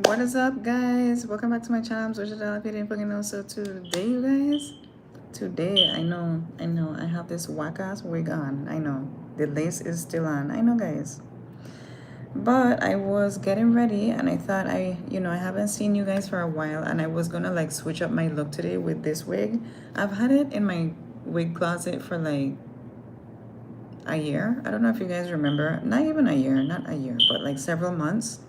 What is up, guys? Welcome back to my channel. I'm Xoxia DaDoll. If you didn't fucking know, so today, you guys, today, I have this whack ass wig on. I know the lace is still on. I know, guys, but I was getting ready and I thought I haven't seen you guys for a while, and I was gonna like switch up my look today with this wig. I've had it in my wig closet for like a year. I don't know if you guys remember. Not even a year, not a year, but like several months.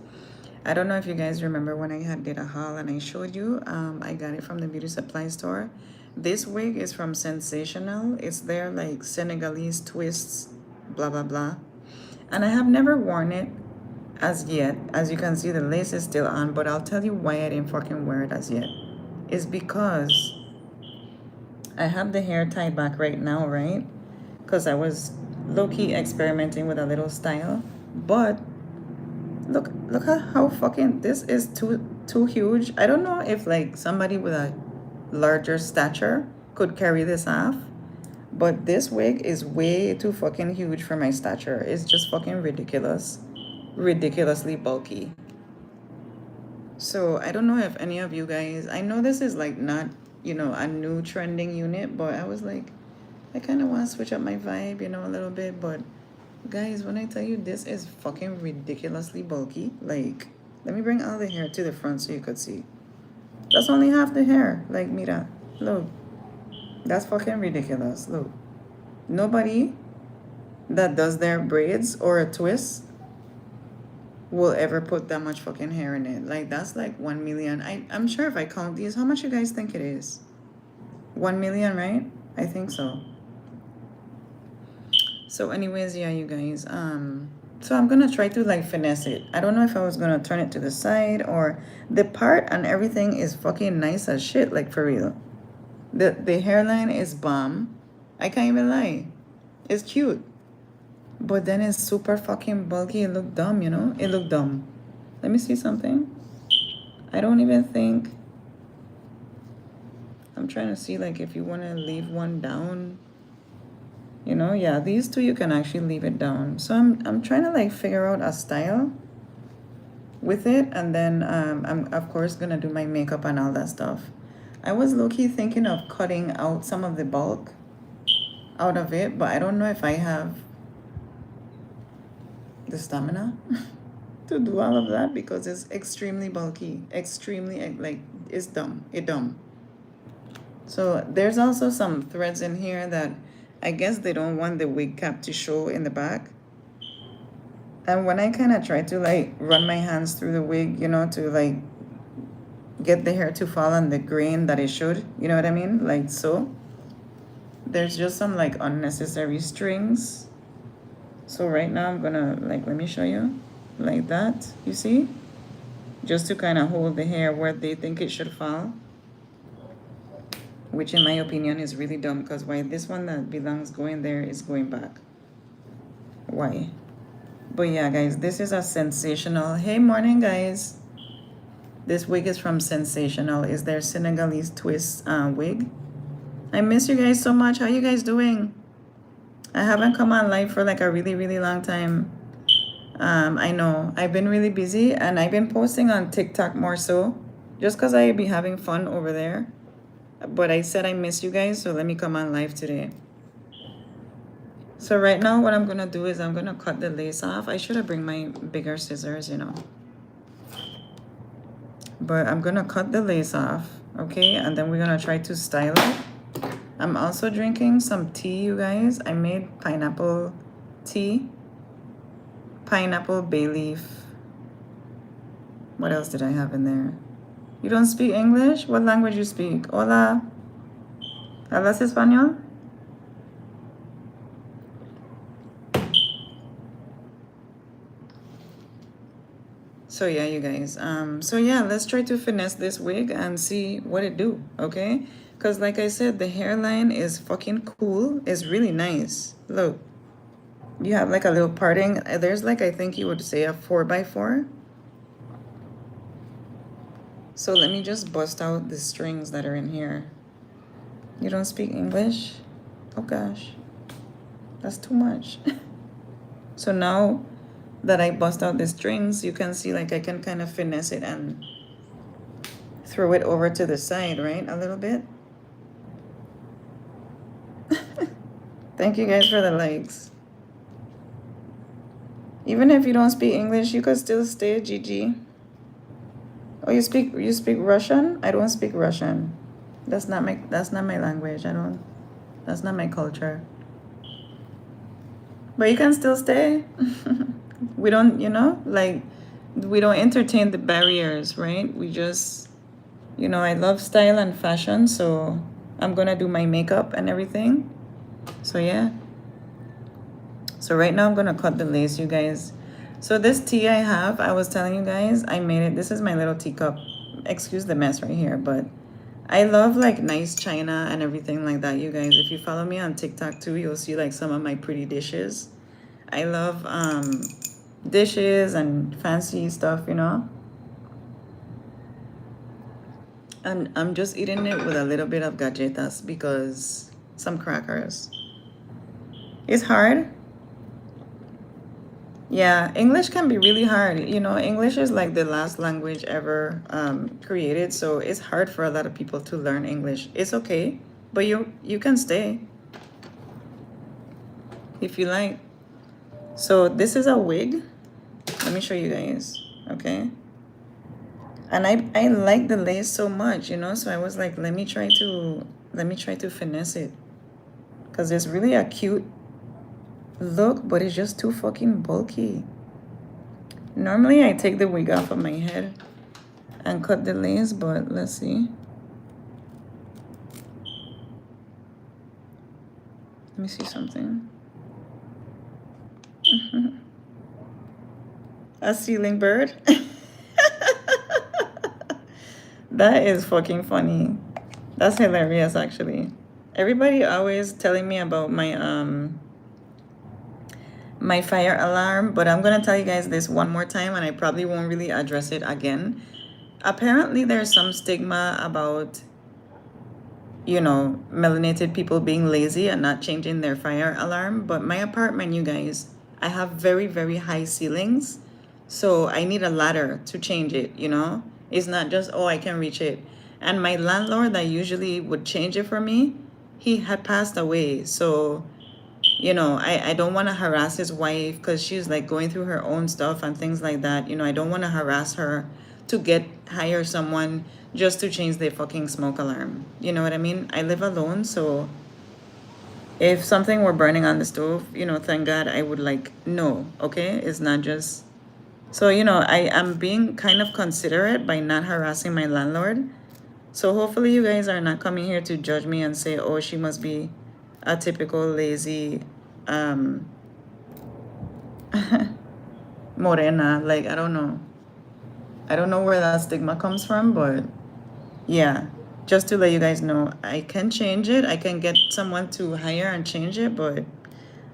I don't know if you guys remember when I had did a haul and I showed you. I got it from the beauty supply store. This wig is from Sensational. It's their like Senegalese twists, blah blah blah. And I have never worn it as yet. As you can see, the lace is still on, but I'll tell you why I didn't fucking wear it as yet. It's because I have the hair tied back right now, right? Because I was low-key experimenting with a little style. But look at how fucking this is too huge. I don't know if like somebody with a larger stature could carry this off, but this wig is way too fucking huge for my stature. It's just fucking ridiculous. Ridiculously bulky. So I don't know if any of you guys, I know this is like not, a new trending unit, but I was like, I kind of want to switch up my vibe, a little bit. But guys, when I tell you this is fucking ridiculously bulky, like, let me bring all the hair to the front so you could see. That's only half the hair. Like, mira, look, that's fucking ridiculous. Look, nobody that does their braids or a twist will ever put that much fucking hair in it. Like, that's like 1 million. I'm sure if I count these, how much you guys think it is? 1 million, right? I think so. So anyways, yeah, you guys, so I'm gonna try to like finesse it. I don't know if I was gonna turn it to the side, or the part and everything is fucking nice as shit, like for real. The hairline is bomb. I can't even lie. It's cute. But then it's super fucking bulky. It looked dumb, It looked dumb. Let me see something. I don't even think, I'm trying to see like if you wanna leave one down. Yeah, these two you can actually leave it down. So I'm trying to like figure out a style with it, and then I'm of course gonna do my makeup and all that stuff. I was low-key thinking of cutting out some of the bulk out of it, but I don't know if I have the stamina to do all of that because it's extremely bulky, extremely like it's dumb. It dumb. So there's also some threads in here that I guess they don't want the wig cap to show in the back. And when I kind of try to like run my hands through the wig, to like get the hair to fall on the grain that it should, you know what I mean? Like so. There's just some like unnecessary strings. So right now I'm gonna like, let me show you. Like that, you see? Just to kind of hold the hair where they think it should fall. Which in my opinion is really dumb, because why this one that belongs going there is going back? Why? But yeah, guys, this is a Sensational. Hey, morning, guys. This wig is from Sensational. Is their Senegalese twist wig. I miss you guys so much. How you guys doing? I haven't come on live for like a really, really long time. I know I've been really busy, and I've been posting on TikTok more so, just because I be having fun over there. But I said I miss you guys, so let me come on live today. So right now what I'm gonna do is I'm gonna cut the lace off. I should have bring my bigger scissors, But I'm gonna cut the lace off, okay? And then we're gonna try to style it. I'm also drinking some tea, you guys. I made pineapple tea. Pineapple, bay leaf. What else did I have in there? You don't speak English? What language you speak? Hola. ¿Hablas español? So yeah, you guys. So yeah, let's try to finesse this wig and see what it do, okay? Because like I said, the hairline is fucking cool. It's really nice. Look. You have like a little parting. There's like, I think you would say a 4x4. So let me just bust out the strings that are in here. You don't speak English? Oh gosh, that's too much. So now that I bust out the strings, you can see like I can kind of finesse it and throw it over to the side, right? A little bit. Thank you guys for the likes. Even if you don't speak English, you could still stay, Gigi. Oh, you speak Russian? I don't speak Russian. That's not my language. I don't That's not my culture. But you can still stay. We don't, like we don't entertain the barriers, right? We just, I love style and fashion, so I'm gonna do my makeup and everything. So yeah. So right now I'm gonna cut the lace, you guys. So this tea I have, I was telling you guys, I made it. This is my little teacup. Excuse the mess right here, but I love like nice china and everything like that, you guys. If you follow me on TikTok too, you'll see like some of my pretty dishes. I love dishes and fancy stuff. And I'm just eating it with a little bit of galletas because some crackers. It's hard. Yeah, English can be really hard. English is like the last language ever created, so it's hard for a lot of people to learn English. It's okay, but you can stay if you like. So this is a wig. Let me show you guys, okay? And I like the lace so much, so I was like, let me try to finesse it because it's really a cute look, but it's just too fucking bulky. Normally I take the wig off of my head and cut the lace, but let's see. Let me see something. A ceiling bird. That is fucking funny. That's hilarious, actually. Everybody always telling me about my fire alarm, but I'm gonna tell you guys this one more time, and I probably won't really address it again. Apparently, there's some stigma about melanated people being lazy and not changing their fire alarm. But my apartment, you guys, I have very, very high ceilings. So I need a ladder to change it. It's not just, oh, I can reach it. And my landlord that usually would change it for me, he had passed away. So, I don't want to harass his wife because she's like going through her own stuff and things like that. I don't want to harass her to hire someone just to change the fucking smoke alarm. You know what I mean? I live alone, so if something were burning on the stove, thank God I would like no, okay? It's not just so I am being kind of considerate by not harassing my landlord. So hopefully you guys are not coming here to judge me and say, oh, she must be a typical lazy morena. Like, I don't know. I don't know where that stigma comes from, but yeah, just to let you guys know, I can change it. I can get someone to hire and change it, but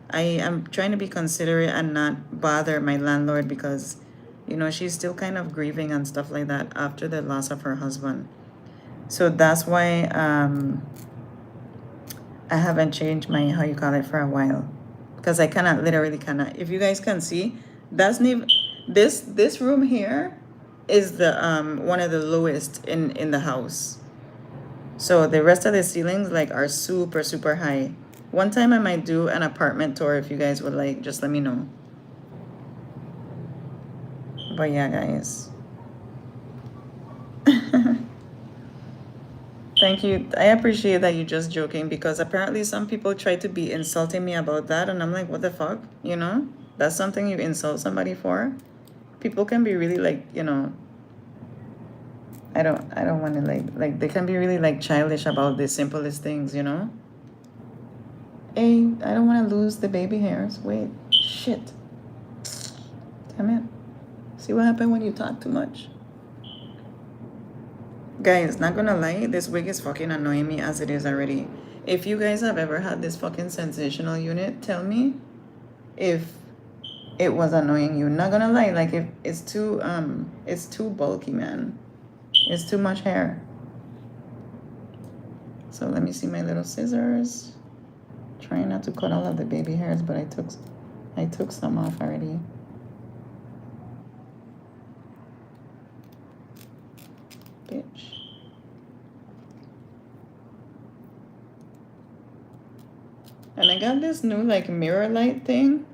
I am trying to be considerate and not bother my landlord because, she's still kind of grieving and stuff like that after the loss of her husband. So that's why I haven't changed my, how you call it, for a while. Because I literally cannot. If you guys can see, that's this room here is the one of the lowest in the house. So the rest of the ceilings like are super, super high. One time I might do an apartment tour if you guys would like, just let me know. But yeah, guys. Thank you. I appreciate that you're just joking because apparently some people try to be insulting me about that and I'm like, what the fuck? That's something you insult somebody for? People can be really like, I don't want to like they can be really like childish about the simplest things. Hey, I don't want to lose the baby hairs. Wait, shit. Damn it. See what happened when you talk too much? Guys, not gonna lie, this wig is fucking annoying me as it is already. If you guys have ever had this fucking sensational unit, tell me if it was annoying you. Not gonna lie, like if it's too bulky, man. It's too much hair. So let me see my little scissors. Trying not to cut all of the baby hairs, but I took some off already. Bitch. And I got this new like mirror light thing.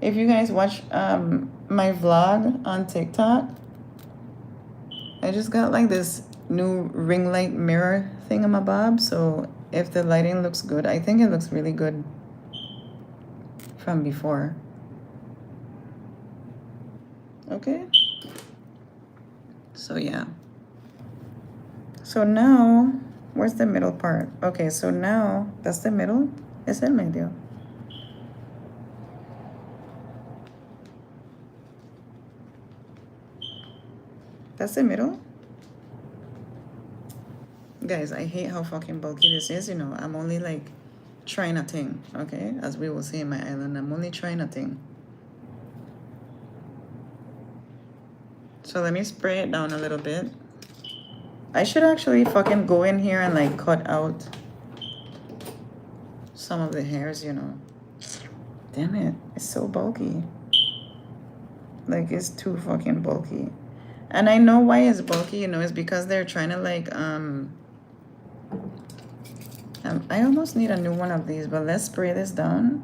If you guys watch my vlog on TikTok, I just got like this new ring light mirror thingamabob. So if the lighting looks good, I think it looks really good from before. Okay. So yeah. So now, where's the middle part? Okay, so now, that's the middle. Es el medio. That's the middle. Guys, I hate how fucking bulky this is. You know, I'm only like trying a thing, okay? As we will say in my island, I'm only trying a thing. So let me spray it down a little bit. I should actually fucking go in here and like cut out some of the hairs, you know. Damn it, it's so bulky. Like, it's too fucking bulky. And I know why it's bulky, you know, it's because they're trying to like, I almost need a new one of these, but let's spray this down.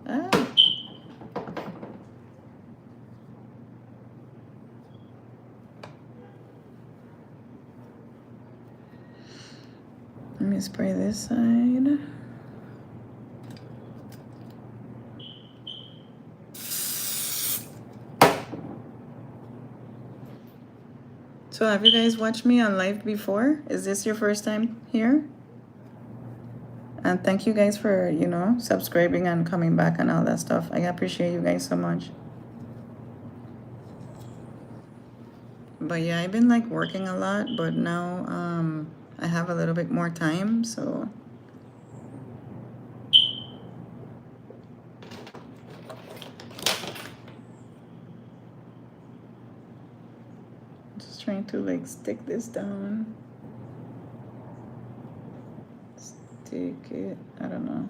Ah. Let me spray this side. So have you guys watched me on live before? Is this your first time here? And thank you guys for, you know, subscribing and coming back and all that stuff. I appreciate you guys so much. But yeah, I've been like working a lot, but now I have a little bit more time, so just trying to like stick this down. Stick it, I don't know.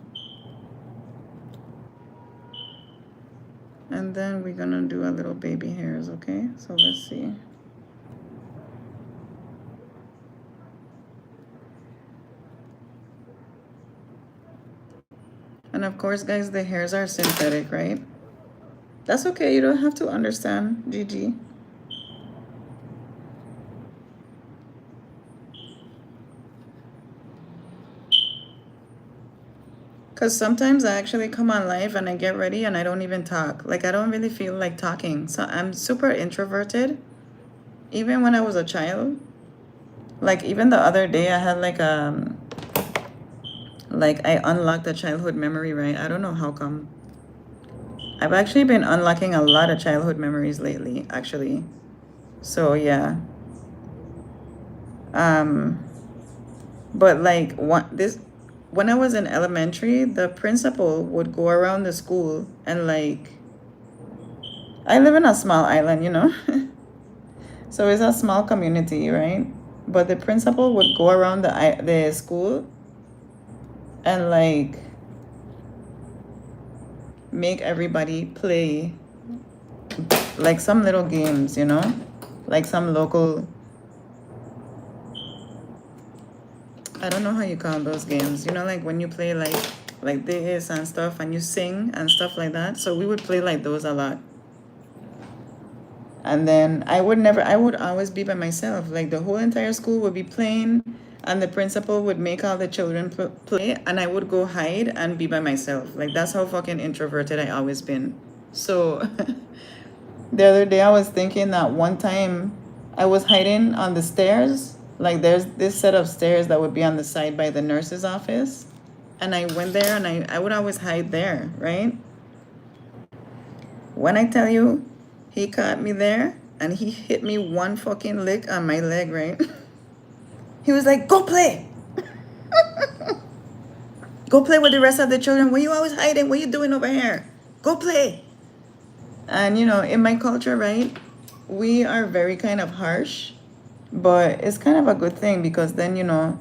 And then we're gonna do a little baby hairs, okay? So let's see. And of course, guys, the hairs are synthetic, right? That's okay, you don't have to understand, GG. Because sometimes I actually come on live and I get ready and I don't even talk. Like, I don't really feel like talking. So I'm super introverted. Even when I was a child. Like, even the other day I had like I unlocked a childhood memory, right? I don't know how come. I've actually been unlocking a lot of childhood memories lately, actually. So yeah. But like when I was in elementary, the principal would go around the school and like, I live in a small island, you know. So it's a small community, right? But the principal would go around the school and like make everybody play like some little games, you know, like some local, I don't know how you call those games, you know, like when you play like this and stuff and you sing and stuff like that. So we would play like those a lot. And then I would always be by myself. Like the whole entire school would be playing and the principal would make all the children play and I would go hide and be by myself. Like that's how fucking introverted I always been. So the other day I was thinking that one time I was hiding on the stairs. Like there's this set of stairs that would be on the side by the nurse's office. And I went there and I would always hide there, right? When I tell you, he caught me there and he hit me one fucking lick on my leg, right? He was like, go play. Go play with the rest of the children. Where you always hiding? What you doing over here? Go play. And you know, in my culture, right, we are very kind of harsh, but it's kind of a good thing because then, you know,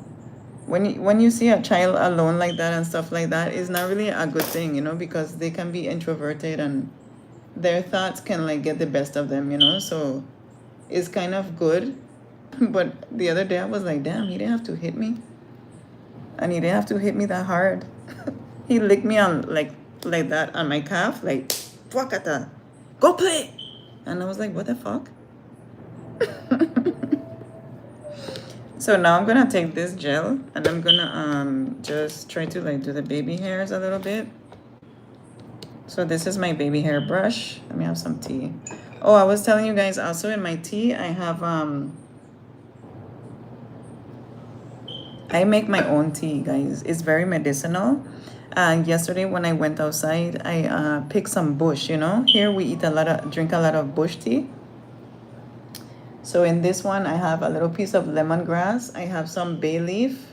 when you see a child alone like that and stuff like that, it's not really a good thing, you know, because they can be introverted and their thoughts can like get the best of them, you know. So it's kind of good. But the other day I was like, damn, he didn't have to hit me, and he didn't have to hit me that hard. He licked me on like that on my calf, like fuckata, go play. And I was like, what the fuck? So now I'm gonna take this gel and I'm gonna just try to like do the baby hairs a little bit. So this is my baby hair brush. Let me have some tea. Oh, I was telling you guys also in my tea I have I make my own tea, guys. It's very medicinal. Yesterday when I went outside, I picked some bush. You know, here we drink a lot of bush tea. So in this one, I have a little piece of lemongrass. I have some bay leaf.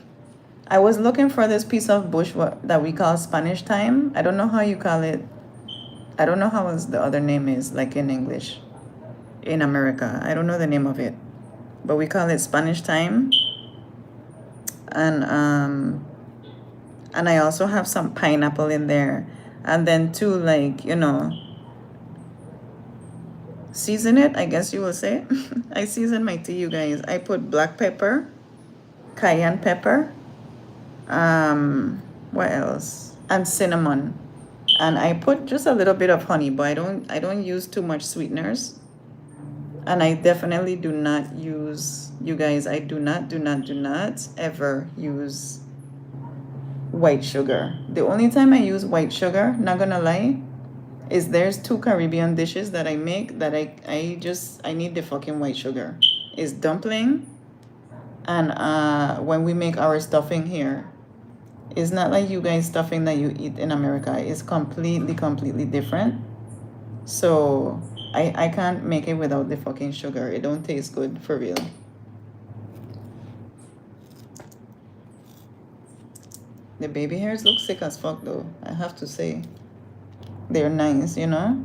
I was looking for this piece of bush that we call Spanish thyme. I don't know how you call it. I don't know how the other name is, like in English, in America. I don't know the name of it, but we call it Spanish thyme. And I also have some pineapple in there. And then to like, you know, season it, I guess you will say. I season my tea, you guys. I put black pepper, cayenne pepper, what else? And cinnamon. And I put just a little bit of honey, but I don't use too much sweeteners. And I definitely do not use, you guys, I do not ever use white sugar. The only time I use white sugar, not gonna lie, is there's 2 Caribbean dishes that I make that I need the fucking white sugar. It's dumpling and when we make our stuffing here. It's not like you guys stuffing that you eat in America. It's completely different. So I can't make it without the fucking sugar. It don't taste good for real. The baby hairs look sick as fuck though, I have to say. They're nice, you know?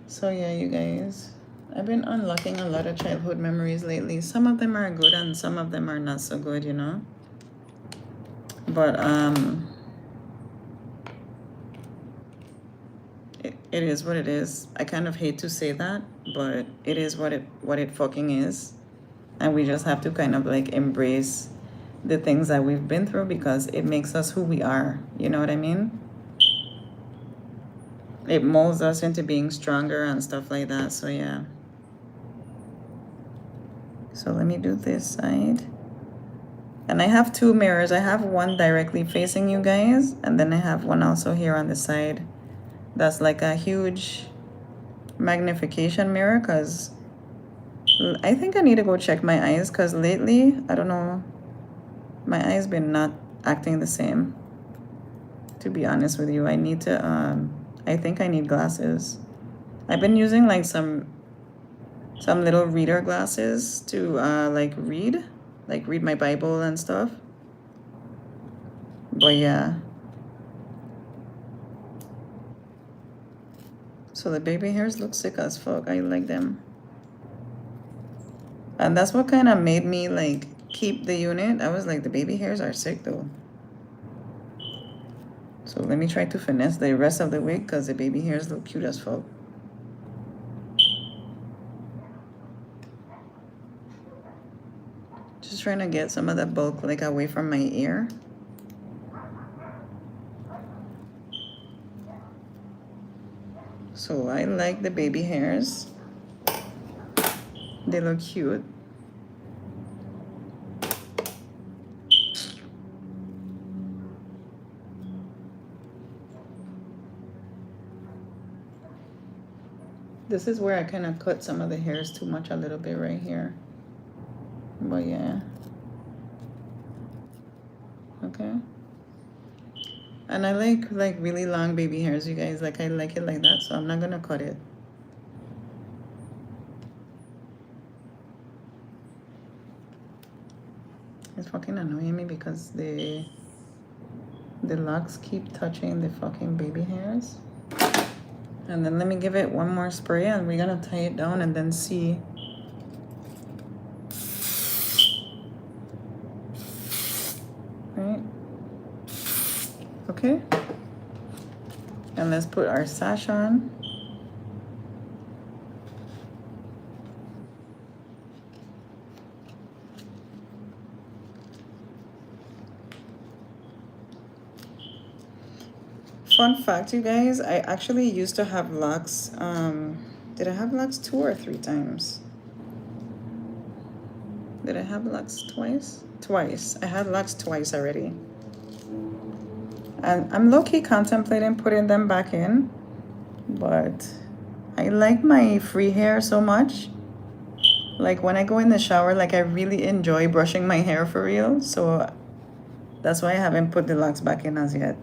So yeah, you guys, I've been unlocking a lot of childhood memories lately. Some of them are good and some of them are not so good, you know? But it is what it is. I kind of hate to say that, but it is what it fucking is. And we just have to kind of like embrace the things that we've been through because it makes us who we are. You know what I mean? It molds us into being stronger and stuff like that. So yeah. So let me do this side. And I have 2 mirrors. I have one directly facing you guys, and then I have one also here on the side. That's like a huge magnification mirror because I think I need to go check my eyes because lately, I don't know, my eyes been not acting the same. To be honest with you, I need to, I think I need glasses. I've been using like some little reader glasses to like read my Bible and stuff. But yeah. So the baby hairs look sick as fuck. I like them. And that's what kind of made me like keep the unit. I was like, the baby hairs are sick though. So let me try to finesse the rest of the wig because the baby hairs look cute as fuck. Just trying to get some of the bulk like away from my ear. So I like the baby hairs. They look cute. This is where I kind of cut some of the hairs too much a little bit right here. But yeah. Okay. And I like really long baby hairs, you guys. Like I like it like that, so I'm not gonna cut it. It's fucking annoying me because the The locks keep touching the fucking baby hairs. And then let me give it one more spray and we're gonna tie it down and then see. Right? Okay. And let's put our sash on. Fun fact, you guys, I actually used to have locks. Did I have locks 2 or 3 times? Did I have locks twice? Twice. I had locks twice already. And I'm low-key contemplating putting them back in. But I like my free hair so much. Like when I go in the shower, like I really enjoy brushing my hair for real. So that's why I haven't put the locks back in as yet.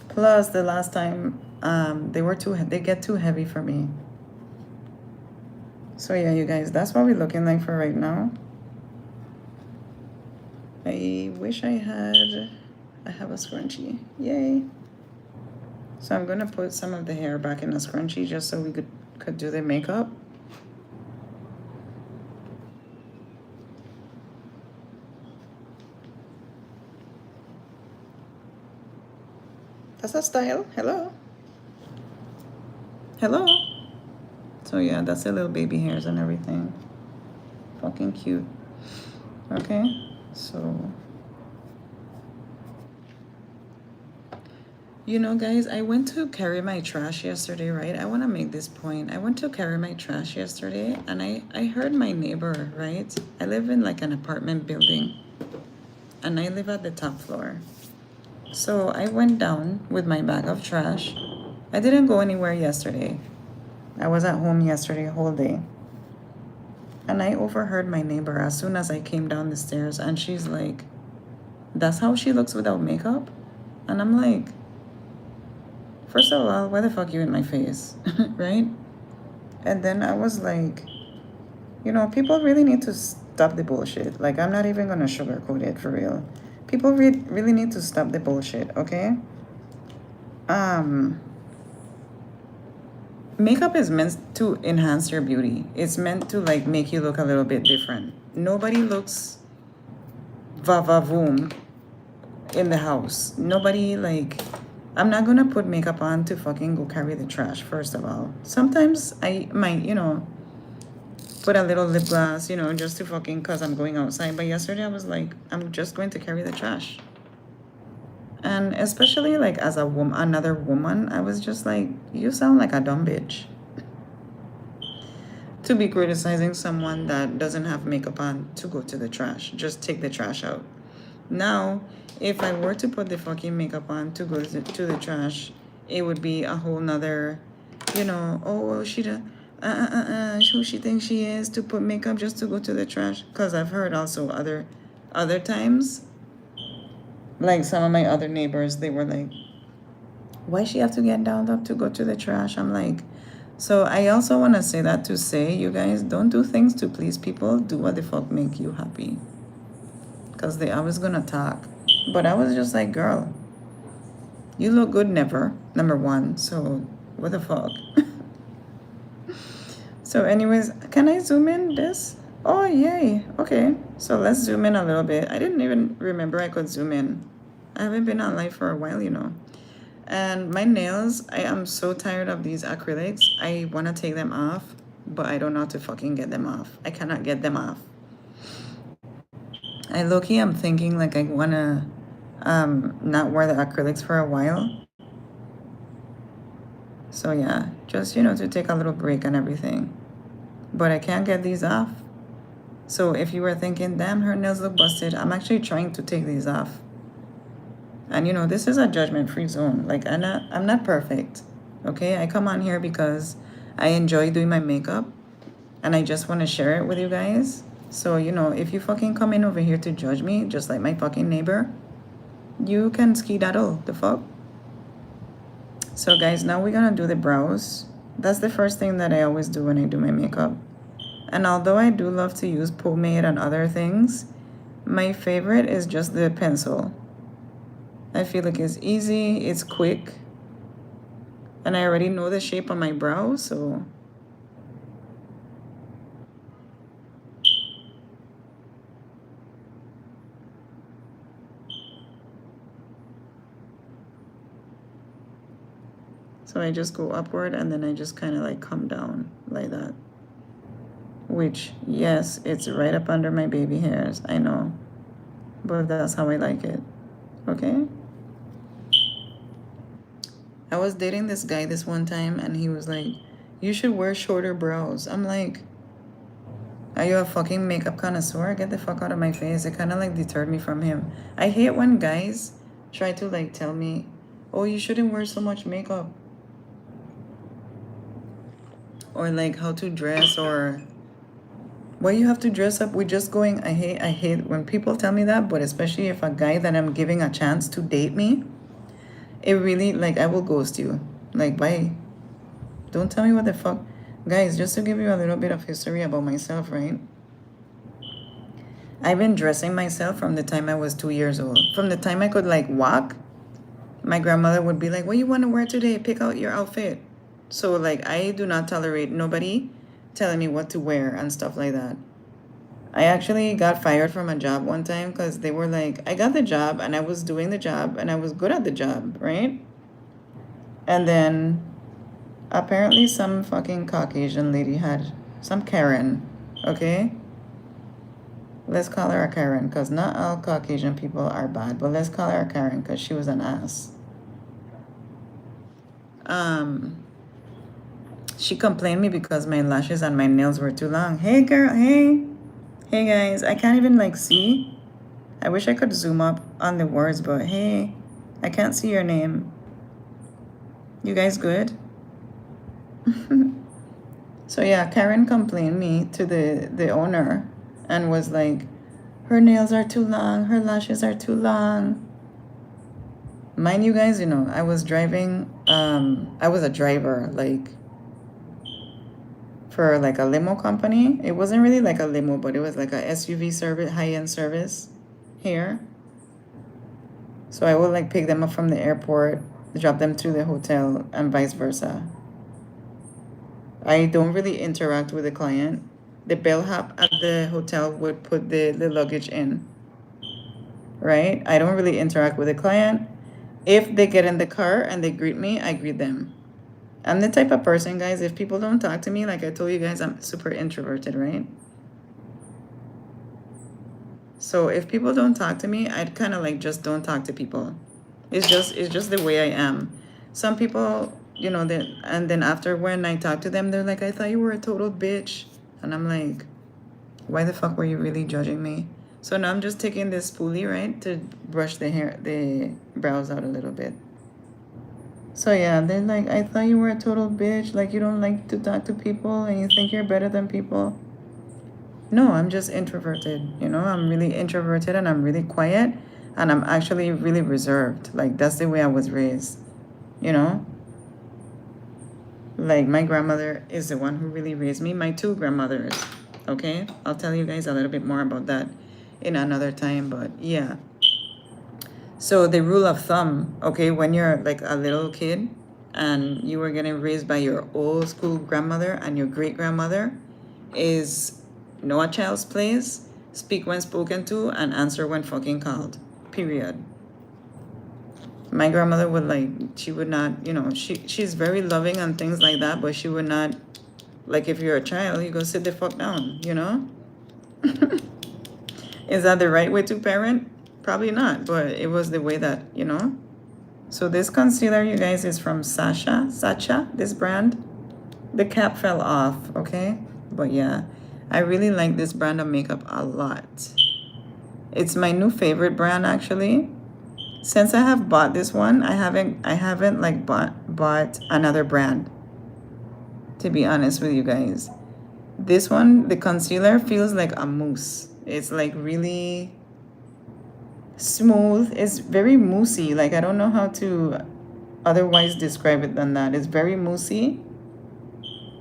Plus, the last time, they get too heavy for me. So yeah, you guys, that's what we're looking like for right now. I wish I have a scrunchie. Yay. So I'm gonna put some of the hair back in a scrunchie just so we could do the makeup. That's a style. Hello. Hello. So yeah, that's the little baby hairs and everything. Fucking cute. Okay, so you know, guys, I went to carry my trash yesterday, right? I want to make this point. I went to carry my trash yesterday and I heard my neighbor, right? I live in like an apartment building and I live at the top floor. So I went down with my bag of trash. I didn't go anywhere yesterday. I was at home yesterday whole day. And I overheard my neighbor as soon as I came down the stairs and she's like, that's how she looks without makeup? And I'm like, first of all, why the fuck you in my face, right? And then I was like, you know, people really need to stop the bullshit. Like, I'm not even gonna sugarcoat it for real. People really need to stop the bullshit, okay? Makeup is meant to enhance your beauty. It's meant to like make you look a little bit different. Nobody looks va-va-voom in the house. Nobody like, I'm not gonna put makeup on to fucking go carry the trash, first of all. Sometimes I might, you know, put a little lip gloss, you know, just to fucking, cause I'm going outside. But yesterday I was like, I'm just going to carry the trash. And especially like as a woman, another woman, I was just like, you sound like a dumb bitch to be criticizing someone that doesn't have makeup on to go to the trash. Just take the trash out. Now, if I were to put the fucking makeup on to go to the trash, it would be a whole nother, you know, oh, well, who she thinks she is to put makeup just to go to the trash. Because I've heard also other times, like some of my other neighbors, they were like, why she have to get dolled up to go to the trash? I'm like, so I also want to say that to say, you guys, don't do things to please people. Do what the fuck make you happy. Because they always gonna talk. But I was just like, girl, you look good number one. So what the fuck? So anyways, can I zoom in this? Oh, yay. Okay, so let's zoom in a little bit. I didn't even remember I could zoom in. I haven't been on live for a while, you know. And my nails, I am so tired of these acrylics. I want to take them off, but I don't know how to fucking get them off. I cannot get them off. I low-key am thinking like I want to not wear the acrylics for a while. So yeah, just, you know, to take a little break and everything. But I can't get these off. So if you were thinking, damn, her nails look busted, I'm actually trying to take these off. And you know, this is a judgment-free zone. Like, I'm not perfect, okay? I come on here because I enjoy doing my makeup and I just want to share it with you guys. So, you know, if you fucking come in over here to judge me, just like my fucking neighbor, you can ski-daddle, the fuck? So guys, now we're gonna do the brows. That's the first thing that I always do when I do my makeup. And although I do love to use pomade and other things, my favorite is just the pencil. I feel like it's easy, it's quick, and I already know the shape of my brows, so I just go upward and then I just kind of like come down like that. Which, yes, it's right up under my baby hairs, I know, but that's how I like it. Okay. I was dating this guy this one time and he was like, you should wear shorter brows. I'm like, are you a fucking makeup connoisseur? Get the fuck out of my face. It kind of like deterred me from him. I hate when guys try to like tell me, oh, you shouldn't wear so much makeup. Or like how to dress, or why you have to dress up with just going. I hate when people tell me that, but especially if a guy that I'm giving a chance to date me, it really, like, I will ghost you. Like, bye. Don't tell me what the fuck. Guys, just to give you a little bit of history about myself, right? I've been dressing myself from the time I was 2 years old. From the time I could like walk, my grandmother would be like, what you want to wear today? Pick out your outfit. So like, I do not tolerate nobody telling me what to wear and stuff like that. I actually got fired from a job one time because they were like, I got the job and I was doing the job and I was good at the job, right? And then apparently some fucking Caucasian lady had some Karen, okay? Let's call her a Karen because not all Caucasian people are bad, but let's call her a Karen because she was an ass. She complained me because my lashes and my nails were too long. Hey girl, hey. Hey guys, I can't even like see. I wish I could zoom up on the words, but hey, I can't see your name. You guys good? So yeah, Karen complained me to the owner and was like, her nails are too long, her lashes are too long. Mind you guys, you know, I was driving, I was a driver, like, for like a limo company. It wasn't really like a limo, but it was like a SUV service, high-end service here. So I would like pick them up from the airport, drop them to the hotel, and vice versa. I don't really interact with the client. The bellhop at the hotel would put the luggage in, right? I don't really interact with the client. If they get in the car and they greet me, I greet them. I'm the type of person, guys, if people don't talk to me, like I told you guys, I'm super introverted, right? So if people don't talk to me, I'd kind of like just don't talk to people. It's just the way I am. Some people, you know, and then after when I talk to them, they're like, I thought you were a total bitch. And I'm like, why the fuck were you really judging me? So now I'm just taking this spoolie, right, to brush the brows out a little bit. So yeah, they're like, I thought you were a total bitch. Like, you don't like to talk to people and you think you're better than people. No, I'm just introverted. You know, I'm really introverted and I'm really quiet and I'm actually really reserved. Like, that's the way I was raised, you know? Like, my grandmother is the one who really raised me. My two grandmothers, okay? I'll tell you guys a little bit more about that in another time, but yeah. So the rule of thumb, okay, when you're like a little kid and you were getting raised by your old school grandmother and your great grandmother, is know a child's place, speak when spoken to, and answer when fucking called. Period. My grandmother would like, she would not, you know, she's very loving and things like that, but she would not, like, if you're a child, you go sit the fuck down, you know? Is that the right way to parent? Probably not, but it was the way that, you know. So this concealer, you guys, is from Xoxia, this brand. The cap fell off, okay? But yeah, I really like this brand of makeup a lot. It's my new favorite brand, actually. Since I have bought this one, I haven't like bought another brand, to be honest with you guys. This one, the concealer, feels like a mousse. It's like really smooth. It's very moussey. Like, I don't know how to otherwise describe it than that. It's very moussey.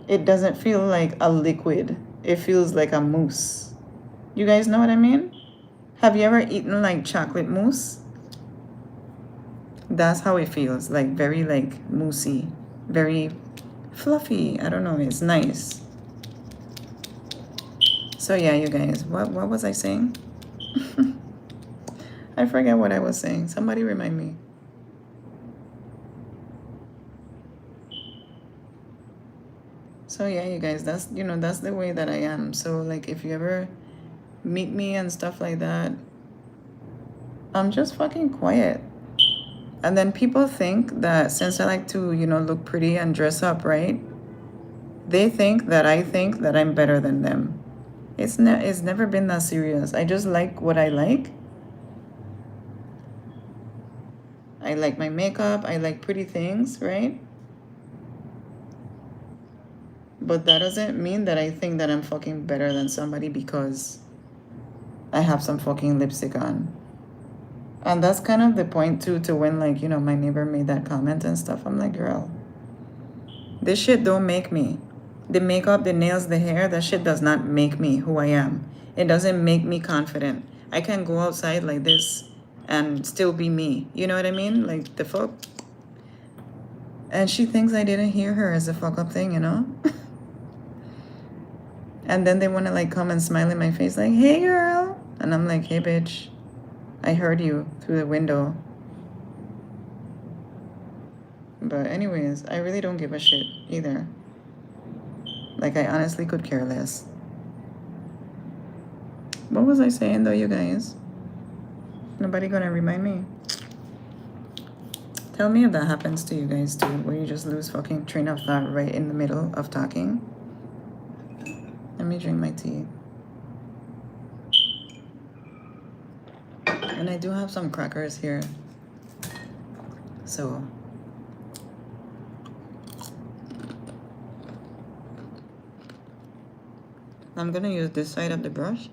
It doesn't feel like a liquid. It feels like a mousse. You guys know what I mean? Have you ever eaten like chocolate mousse? That's how it feels. Like very like moussey. Very fluffy. I don't know. It's nice. So yeah, you guys. What was I saying? I forget what I was saying. Somebody remind me. So yeah, you guys, that's that's the way that I am. So like if you ever meet me and stuff like that, I'm just fucking quiet. And then people think that since I like to, look pretty and dress up, right? They think that I think that I'm better than them. It's never been that serious. I just like what I like. I like my makeup, I like pretty things, right? But that doesn't mean that I think that I'm fucking better than somebody because I have some fucking lipstick on. And that's kind of the point too, to when like, my neighbor made that comment and stuff. I'm like, girl, this shit don't make me. The makeup, the nails, the hair, that shit does not make me who I am. It doesn't make me confident. I can go outside like this and still be me. You know what I mean? Like the fuck. And she thinks I didn't hear her as a fuck up thing, And then they want to like come and smile in my face like, hey girl. And I'm like, hey bitch, I heard you through the window. But anyways, I really don't give a shit either. Like I honestly could care less. What was I saying though, you guys? Nobody gonna remind me? Tell me if that happens to you guys too, where you just lose fucking train of thought right in the middle of talking. Let me drink my tea. And I do have some crackers here. So I'm gonna use this side of the brush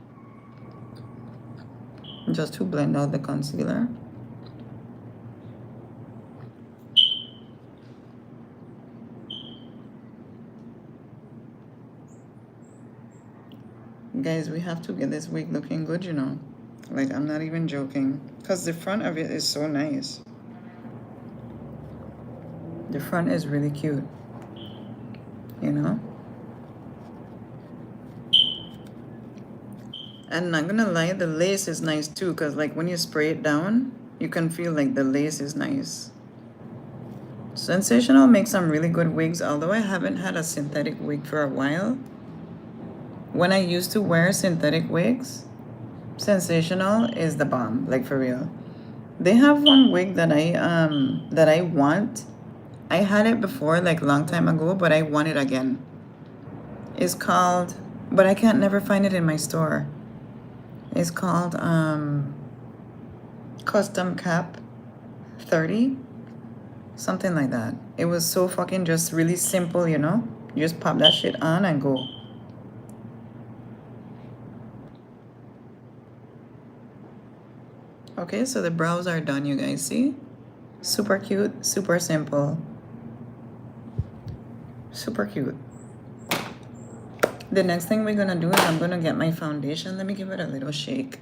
just to blend out the concealer. Guys, we have to get this wig looking good, Like, I'm not even joking. Because the front of it is so nice. The front is really cute. And not gonna lie, the lace is nice too. Because, like, when you spray it down, you can feel like the lace is nice. Sensational makes some really good wigs. Although I haven't had a synthetic wig for a while. When I used to wear synthetic wigs, Sensational is the bomb, like for real. They have one wig that I want. I had it before, like long time ago, but I want it again. It's called, but I can't never find it in my store. It's called Custom Cap 30, something like that. It was so fucking just really simple, You just pop that shit on and go. Okay, so the brows are done, you guys see? Super cute, super simple. Super cute. The next thing we're gonna do is I'm gonna get my foundation. Let me give it a little shake.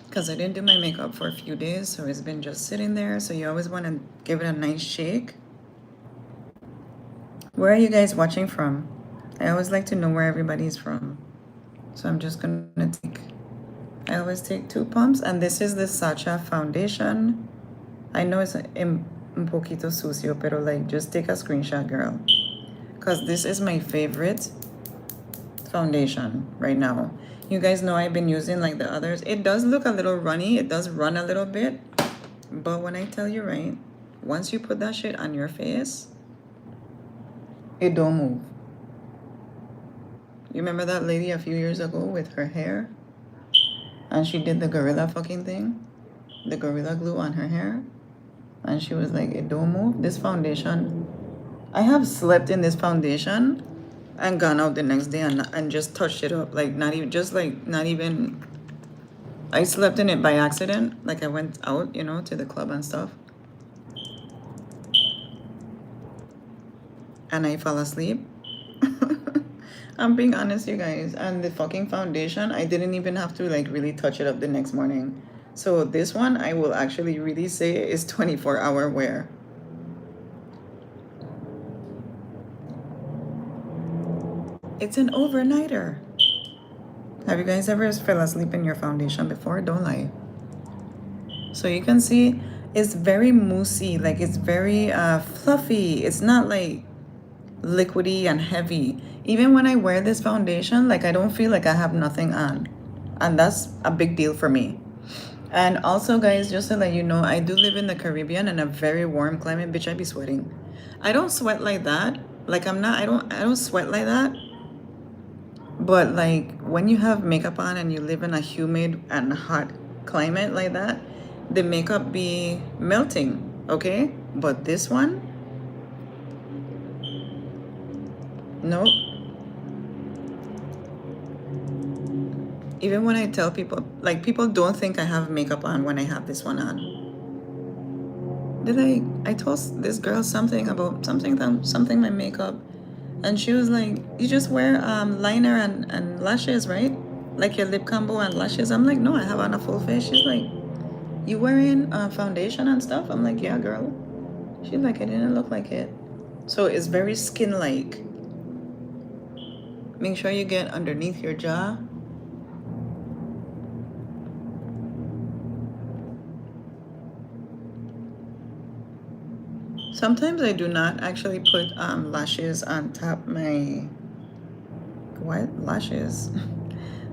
Because I didn't do my makeup for a few days, so it's been just sitting there. So you always want to give it a nice shake. Where are you guys watching from? I always like to know where everybody's from. So I'm just gonna I always take 2 pumps, and this is the Xoxia foundation. I know it's un poquito sucio, pero like just take a screenshot, girl. Because this is my favorite foundation right now. You guys know I've been using like the others. It does look a little runny. It does run a little bit. But when I tell you, right, once you put that shit on your face, it don't move. You remember that lady a few years ago with her hair? And she did the gorilla fucking thing, the gorilla glue on her hair, and she was like, it don't move. This foundation, I have slept in this foundation and gone out the next day and just touched it up, like not even I slept in it by accident. Like I went out, to the club and stuff, and I fell asleep. I'm being honest, you guys. And the fucking foundation, I didn't even have to like really touch it up the next morning. So this one I will actually really say is 24-hour wear. It's an overnighter. Have you guys ever fell asleep in your foundation before? Don't lie. So you can see it's very moussey, like it's very fluffy. It's not like liquidy and heavy. Even when I wear this foundation, like I don't feel like I have nothing on. And that's a big deal for me. And also, guys, just to let you know, I do live in the Caribbean in a very warm climate. Bitch, I be sweating. I don't sweat like that. Like I don't sweat like that. But like when you have makeup on and you live in a humid and hot climate like that, the makeup be melting, okay? But this one, nope. Even when I tell people, like people don't think I have makeup on when I have this one on. I told this girl something about something my makeup, and she was like, you just wear liner and lashes, right? Like your lip combo and lashes. I'm like, no, I have on a full face. She's like, you wearing foundation and stuff? I'm like, yeah, girl. She's like, it didn't look like it. So it's very skin-like. Make sure you get underneath your jaw. Sometimes I do not actually put lashes on top my... What? Lashes?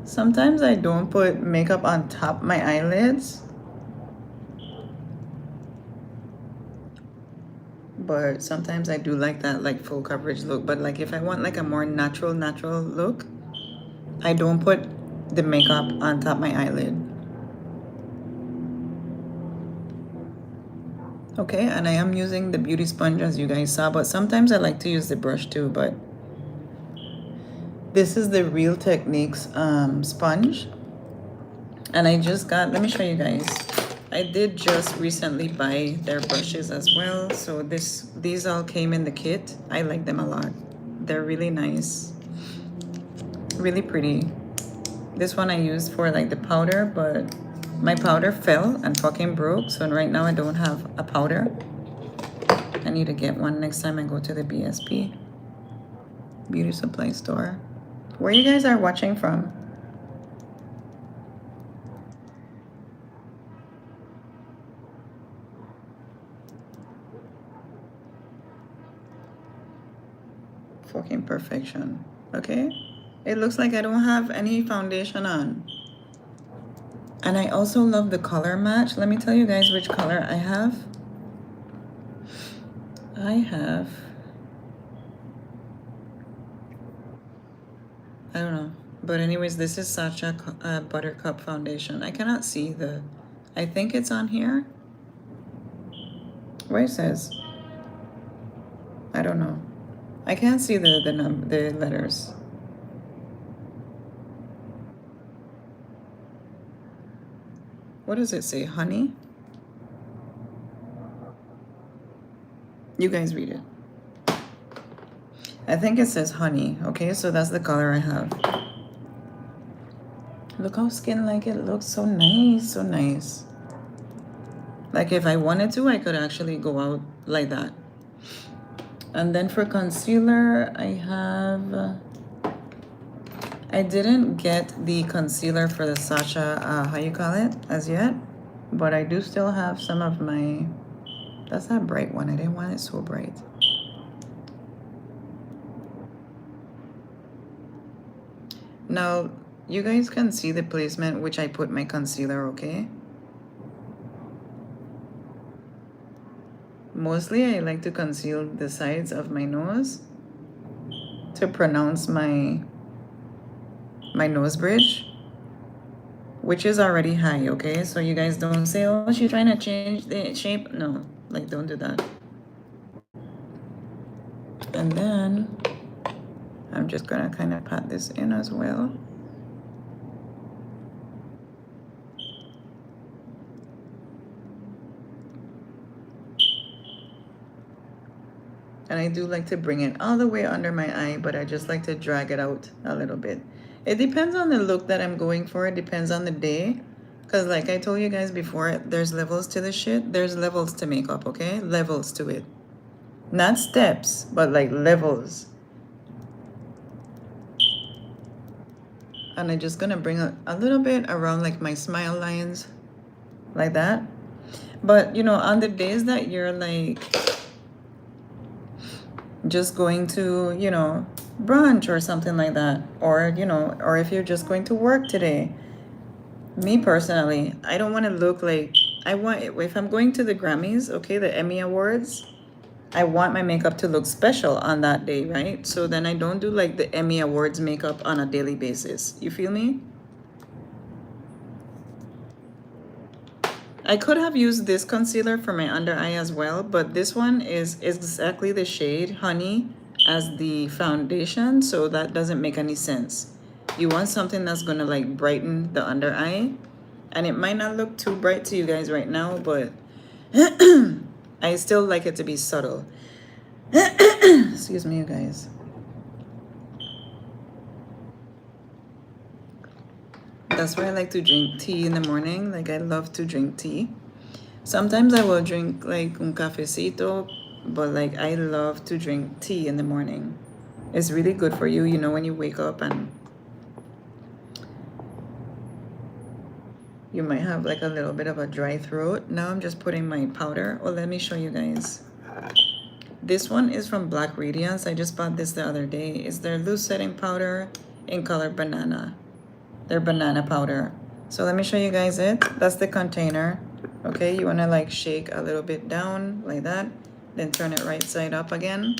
Sometimes I don't put makeup on top my eyelids. But sometimes I do like that like full coverage look. But like if I want like a more natural look, I don't put the makeup on top my eyelid. Okay, and I am using the beauty sponge as you guys saw, but sometimes I like to use the brush too. But this is the Real Techniques sponge, and I just got, let me show you guys. I did just recently buy their brushes as well, so these all came in the kit. I like them a lot. They're really nice, really pretty. This one I used for like the powder, but my powder fell and fucking broke, so right now I don't have a powder. I need to get one next time I go to the BSP, beauty supply store. Where you guys are watching from? Fucking perfection. Okay, it looks like I don't have any foundation on. And I also love the color match. Let me tell you guys which color I have. I don't know. But anyways, this is Xoxia Buttercup Foundation. I cannot see the... I think it's on here. Where it says? I don't know. I can't see the letters. What does it say? Honey? You guys read it. I think it says honey. Okay, so that's the color I have. Look how skin-like it looks. So nice, so nice. Like if I wanted to, I could actually go out like that. And then for concealer, I didn't get the concealer for the Xoxia, how you call it, as yet. But I do still have some of my... That's that bright one. I didn't want it so bright. Now, you guys can see the placement which I put my concealer, okay? Mostly, I like to conceal the sides of my nose to pronounce my nose bridge, which is already high, okay? So you guys don't say, oh, she's trying to change the shape. No, like don't do that. And then I'm just gonna kind of pat this in as well. And I do like to bring it all the way under my eye, but I just like to drag it out a little bit. It depends on the look that I'm going for. It depends on the day. Because like I told you guys before, there's levels to this shit. There's levels to makeup, okay? Levels to it. Not steps, but like levels. And I'm just gonna bring a little bit around like my smile lines, like that. But you know, on the days that you're like just going to, you know, brunch or something like that, or you know, or if you're just going to work today, me personally, I don't want to look like if I'm going to the Grammys, okay, the Emmy Awards, I want my makeup to look special on that day, right? So then I don't do like the Emmy Awards makeup on a daily basis. You feel me? I could have used this concealer for my under eye as well, but this one is exactly the shade Honey as the foundation, so that doesn't make any sense. You want something that's gonna like brighten the under eye, and it might not look too bright to you guys right now, but I still like it to be subtle. Excuse me, you guys. That's why I like to drink tea in the morning. Like I love to drink tea. Sometimes I will drink like un cafecito, but like I love to drink tea in the morning. It's really good for you, you know, when you wake up and you might have like a little bit of a dry throat. Now I'm just putting my powder. Well, let me show you guys. This one is from Black Radiance. I just bought this the other day. It's their loose setting powder in color banana. Their banana powder. So let me show you guys it. That's the container. Okay, you want to like shake a little bit down like that. Then turn it right side up again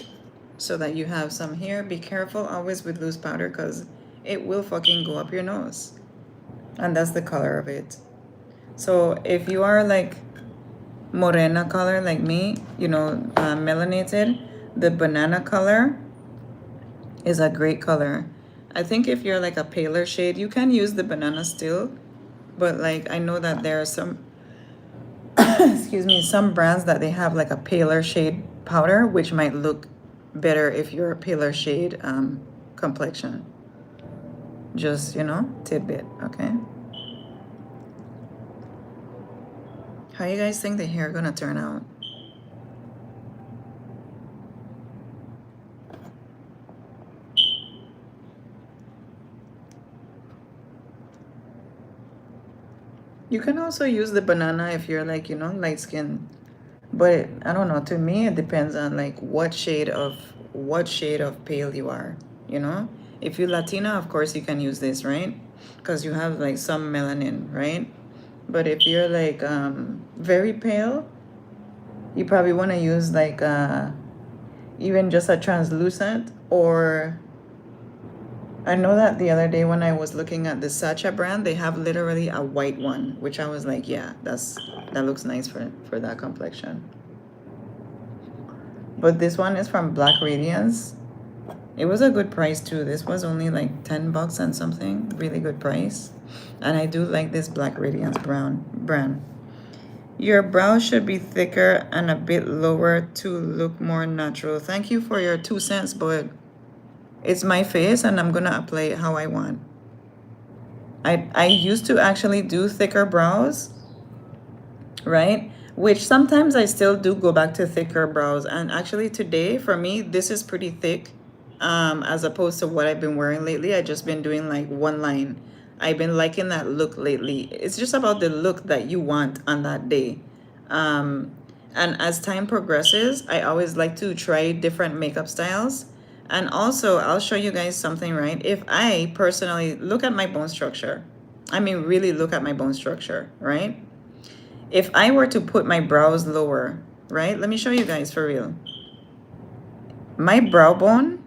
so that you have some here. Be careful always with loose powder because it will fucking go up your nose. And that's the color of it. So if you are like morena color like me, you know, melanated, the banana color is a great color. I think if you're like a paler shade, you can use the banana still, but like I know that there are some excuse me, some brands that they have like a paler shade powder, which might look better if you're a paler shade complexion. Just, you know, tidbit, okay? How you guys think the hair gonna turn out? You can also use the banana if you're like, you know, light skin. But I don't know, to me it depends on like what shade of pale you are, you know? If you're Latina, of course you can use this, right? Because you have like some melanin, right? But if you're like very pale, you probably want to use like even just a translucent, or I know that the other day when I was looking at the Sacha brand, they have literally a white one, which I was like, yeah, that looks nice for that complexion. But this one is from Black Radiance. It was a good price too. This was only like 10 bucks and something. Really good price. And I do like this Black Radiance brand. Your brows should be thicker and a bit lower to look more natural. Thank you for your 2 cents, but it's my face and I'm gonna apply it how I want. I used to actually do thicker brows, right? Which sometimes I still do go back to thicker brows. And actually today, for me, this is pretty thick as opposed to what I've been wearing lately. I've just been doing like one line. I've been liking that look lately. It's just about the look that you want on that day. And as time progresses, I always like to try different makeup styles. And also, I'll show you guys something, right? If I personally look at my bone structure, I mean, really look at my bone structure, right? If I were to put my brows lower, right? Let me show you guys for real. My brow bone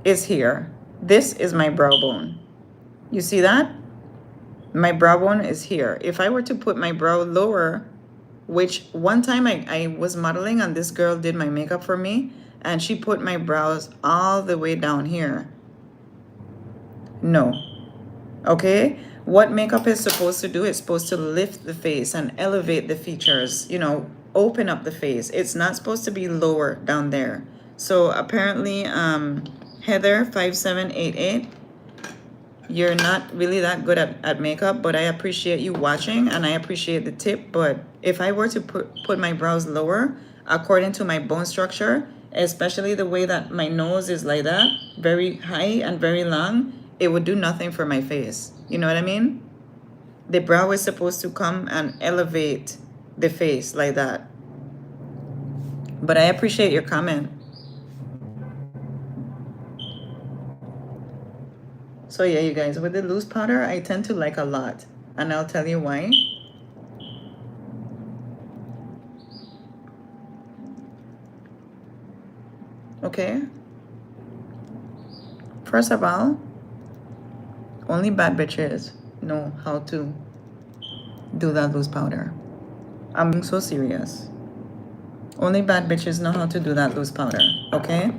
is here. This is my brow bone. You see that? My brow bone is here. If I were to put my brow lower, which one time I was modeling and this girl did my makeup for me, and she put my brows all the way down here. No. Okay? What makeup is supposed to do? It's supposed to lift the face and elevate the features, you know, open up the face. It's not supposed to be lower down there. So apparently, Heather 5788, you're not really that good at makeup, but I appreciate you watching and I appreciate the tip. But if I were to put my brows lower, according to my bone structure, especially the way that my nose is like that, very high and very long, it would do nothing for my face. You know what I mean? The brow is supposed to come and elevate the face like that. But I appreciate your comment. So yeah, you guys, with the loose powder, I tend to like a lot. And I'll tell you why. Okay? First of all, only bad bitches know how to do that loose powder. I'm being so serious. Only bad bitches know how to do that loose powder, okay?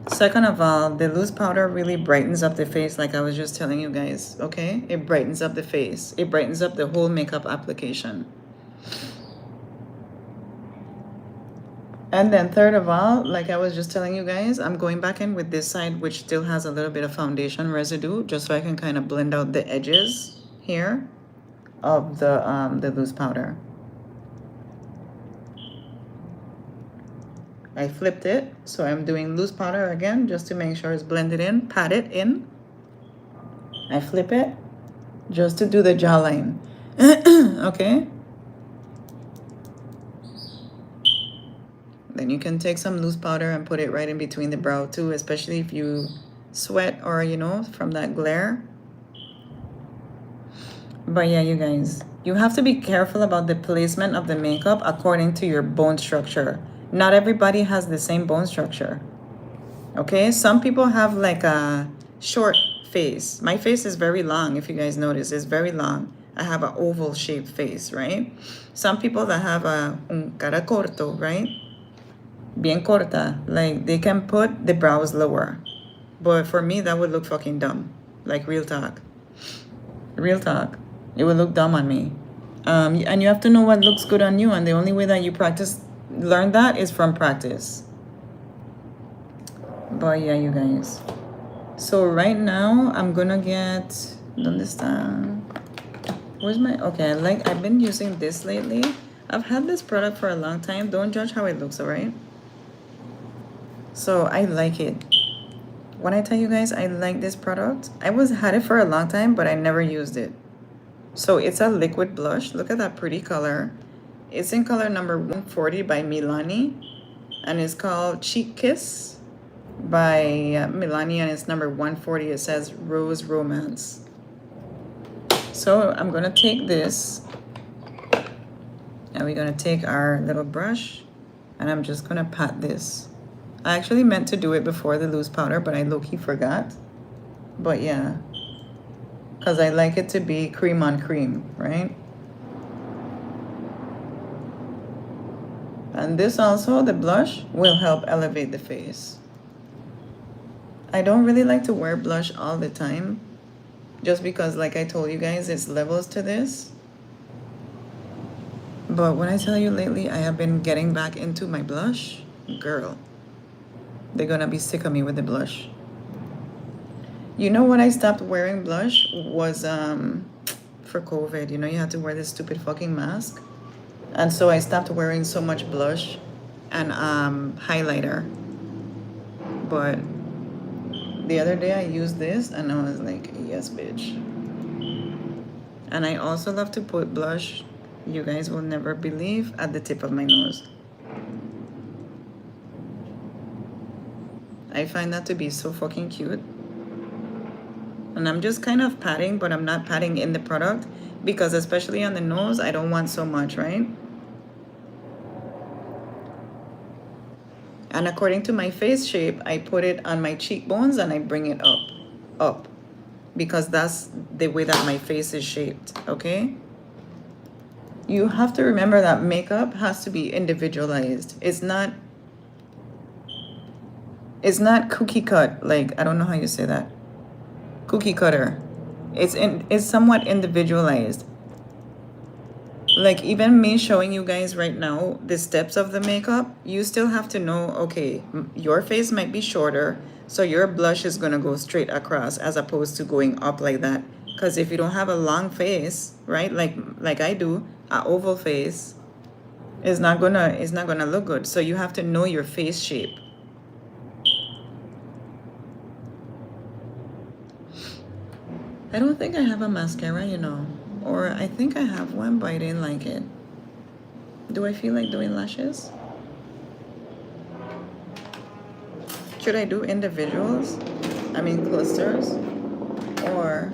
Second of all, the loose powder really brightens up the face, like I was just telling you guys, okay? It brightens up the face. It brightens up the whole makeup application. And then third of all, like I was just telling you guys, I'm going back in with this side, which still has a little bit of foundation residue, just so I can kind of blend out the edges here of the loose powder. I flipped it, so I'm doing loose powder again, just to make sure it's blended in, pat it in. I flip it, just to do the jawline, okay? Then you can take some loose powder and put it right in between the brow too, especially if you sweat or, you know, from that glare. But yeah, you guys, you have to be careful about the placement of the makeup according to your bone structure. Not everybody has the same bone structure. Okay, some people have like a short face. My face is very long, if you guys notice, it's very long. I have an oval shaped face, right? Some people that have un cara corto, right? Bien corta, like they can put the brows lower. But for me, that would look fucking dumb. Like real talk. Real talk. It would look dumb on me. And you have to know what looks good on you. And the only way that you learn that is from practice. But yeah, you guys. So right now, I'm gonna get... ¿Dónde está? Where's my... Okay, I've been using this lately. I've had this product for a long time. Don't judge how it looks, alright? So I like it. When I tell you guys I like this product, had it for a long time, but I never used it. So it's a liquid blush. Look at that pretty color. It's in color number 140 by Milani. And it's called Cheek Kiss by Milani, and it's number 140. It says Rose Romance. So I'm gonna take this, and we're gonna take our little brush, and I'm just gonna pat this. I actually meant to do it before the loose powder, but I low-key forgot. But yeah, because I like it to be cream on cream, right? And this also, the blush, will help elevate the face. I don't really like to wear blush all the time, just because, like I told you guys, it's levels to this. But when I tell you lately, I have been getting back into my blush, girl, they're gonna be sick of me with the blush. You know what I stopped wearing blush was for COVID. You know, you had to wear this stupid fucking mask. And so I stopped wearing so much blush and highlighter. But the other day I used this and I was like, yes, bitch. And I also love to put blush, you guys will never believe, at the tip of my nose. I find that to be so fucking cute. And I'm just kind of patting, but I'm not patting in the product, because especially on the nose, I don't want so much, right? And according to my face shape, I put it on my cheekbones and I bring it up, because that's the way that my face is shaped, okay? You have to remember that makeup has to be individualized. It's not cookie cut, like, I don't know how you say that. Cookie cutter. It's somewhat individualized. Like even me showing you guys right now the steps of the makeup, you still have to know, okay, your face might be shorter, so your blush is gonna go straight across as opposed to going up like that. Because if you don't have a long face, right, like I do, a oval face is not gonna look good. So you have to know your face shape. I don't think I have a mascara, or I think I have one, but I didn't like it. Do I feel like doing lashes? Should I do individuals? I mean clusters? Or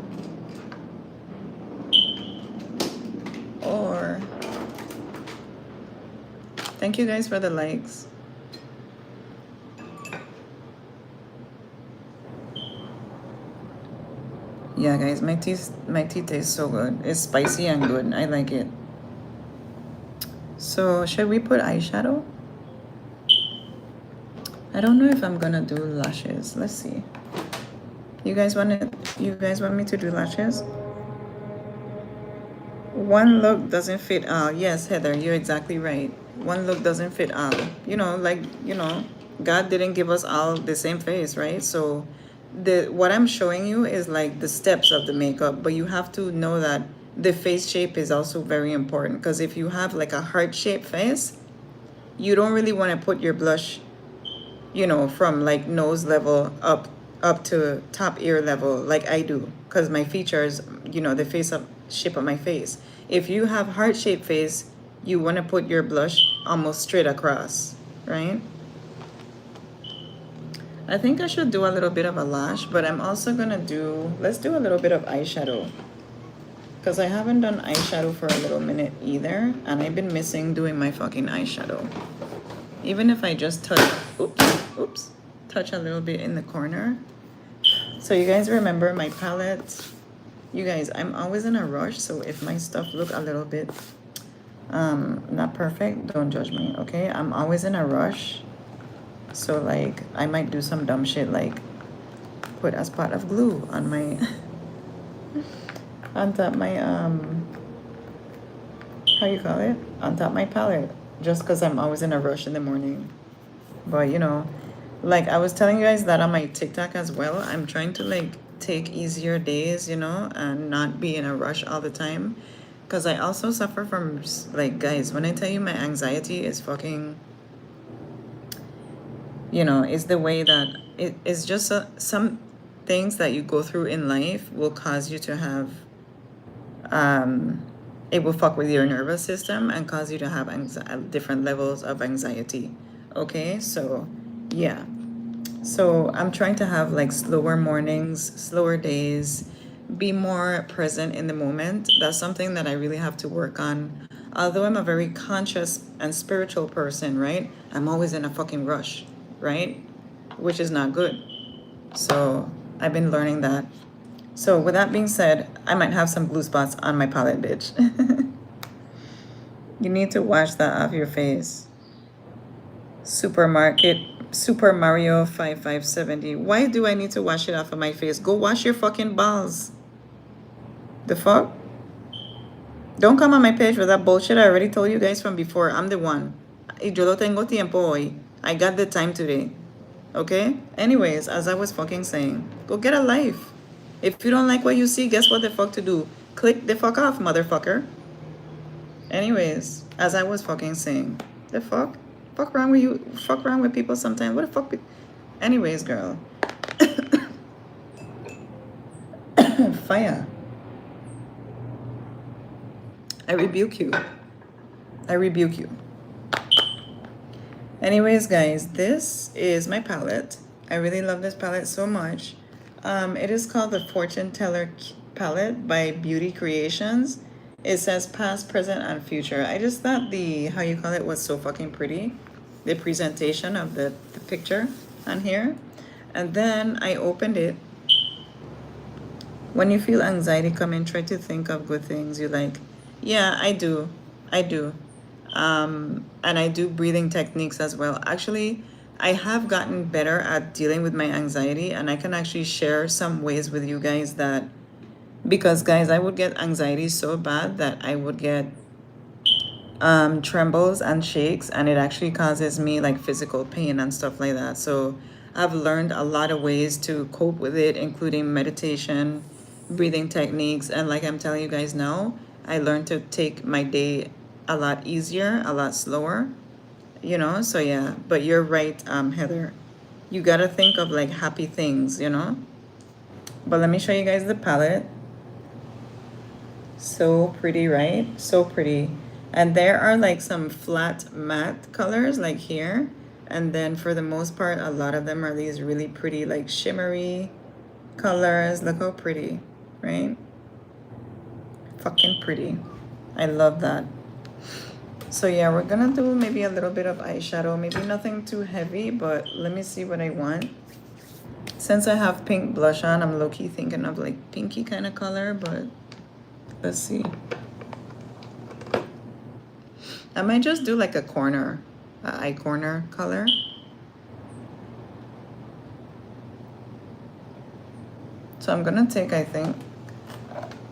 thank you guys for the likes. Yeah, guys, my tea tastes so good. It's spicy and good. I like it. So should we put eyeshadow? I don't know if I'm gonna do lashes. Let's see. You guys want me to do lashes? One look doesn't fit all. Yes, Heather, you're exactly right. One look doesn't fit all. God didn't give us all the same face, right? So what I'm showing you is like the steps of the makeup, but you have to know that the face shape is also very important, because if you have like a heart-shaped face, you don't really want to put your blush, from like nose level up to top ear level like I do, because my features, the shape of my face. If you have heart-shaped face, you want to put your blush almost straight across, right? I think I should do a little bit of a lash, but I'm also gonna let's do a little bit of eyeshadow, because I haven't done eyeshadow for a little minute either, and I've been missing doing my fucking eyeshadow. Even if I just touch a little bit in the corner. So you guys remember my palette. You guys, I'm always in a rush, so if my stuff look a little bit not perfect, don't judge me, okay? I'm always in a rush. So like I might do some dumb shit like put a spot of glue on my on top my how you call it? On top my palette, just because I'm always in a rush in the morning. But like I was telling you guys that on my TikTok as well, I'm trying to like take easier days, and not be in a rush all the time. Because I also suffer from, like, guys, when I tell you my anxiety is fucking, it's the way that it's just some things that you go through in life will cause you to have, it will fuck with your nervous system and cause you to have different levels of anxiety. Okay, so yeah. So I'm trying to have like slower mornings, slower days, be more present in the moment. That's something that I really have to work on. Although I'm a very conscious and spiritual person, right? I'm always in a fucking rush, right? Which is not good. So I've been learning that. So with that being said, I might have some blue spots on my palette, bitch. You need to wash that off your face. Super Mario 5570. Why do I need to wash it off of my face? Go wash your fucking balls. The fuck? Don't come on my page with that bullshit. I already told you guys from before. I'm the one. Yo lo tengo tiempo hoy. I got the time today. Okay? Anyways, as I was fucking saying, go get a life. If you don't like what you see, guess what the fuck to do? Click the fuck off, motherfucker. Anyways, as I was fucking saying, the fuck? Fuck around with you. Fuck around with people sometimes. What the fuck? Anyways, girl. Fire. I rebuke you. I rebuke you. Anyways, guys, this is my palette. I really love this palette so much. It is called the Fortune Teller palette by Beauty Creations. It says past, present, and future. I just thought the, how you call it, was so fucking pretty. The presentation of the picture on here. And then I opened it. When you feel anxiety come in, try to think of good things. You're like, yeah, I do. And I do breathing techniques as well. Actually, I have gotten better at dealing with my anxiety, and I can actually share some ways with you guys that, because guys, I would get anxiety so bad that I would get trembles and shakes, and it actually causes me like physical pain and stuff like that. So I've learned a lot of ways to cope with it, including meditation, breathing techniques, and like I'm telling you guys now, I learned to take my day a lot easier, a lot slower, you know. So yeah, but you're right, Heather, you gotta think of like happy things, you know. But let me show you guys the palette. So pretty, right? So pretty. And there are like some flat matte colors like here. And then for the most part, a lot of them are these really pretty like shimmery colors. Look how pretty, right? Fucking pretty. I love that. So yeah, we're gonna do maybe a little bit of eyeshadow. Maybe nothing too heavy, but let me see what I want. Since I have pink blush on, I'm low-key thinking of like pinky kind of color, but let's see. I might just do like a corner, eye corner color. So I'm gonna take, I think,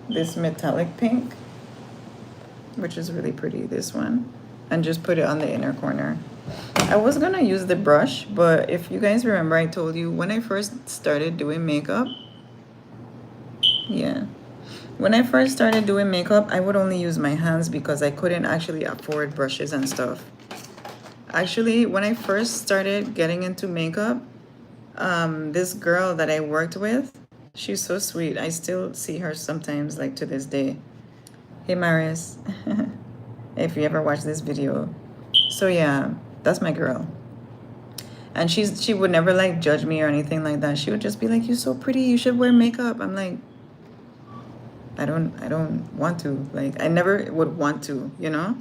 this metallic pink, which is really pretty, this one, and just put it on the inner corner. I was gonna use the brush, but if you guys remember, I told you when I first started doing makeup, yeah. When I first started doing makeup, I would only use my hands because I couldn't actually afford brushes and stuff. Actually, when I first started getting into makeup, this girl that I worked with, she's so sweet. I still see her sometimes, like to this day. Hey, Maris, if you ever watch this video. So yeah, that's my girl. And she would never like judge me or anything like that. She would just be like, "You're so pretty. You should wear makeup." I'm like, I don't want to. Like, I never would want to, you know?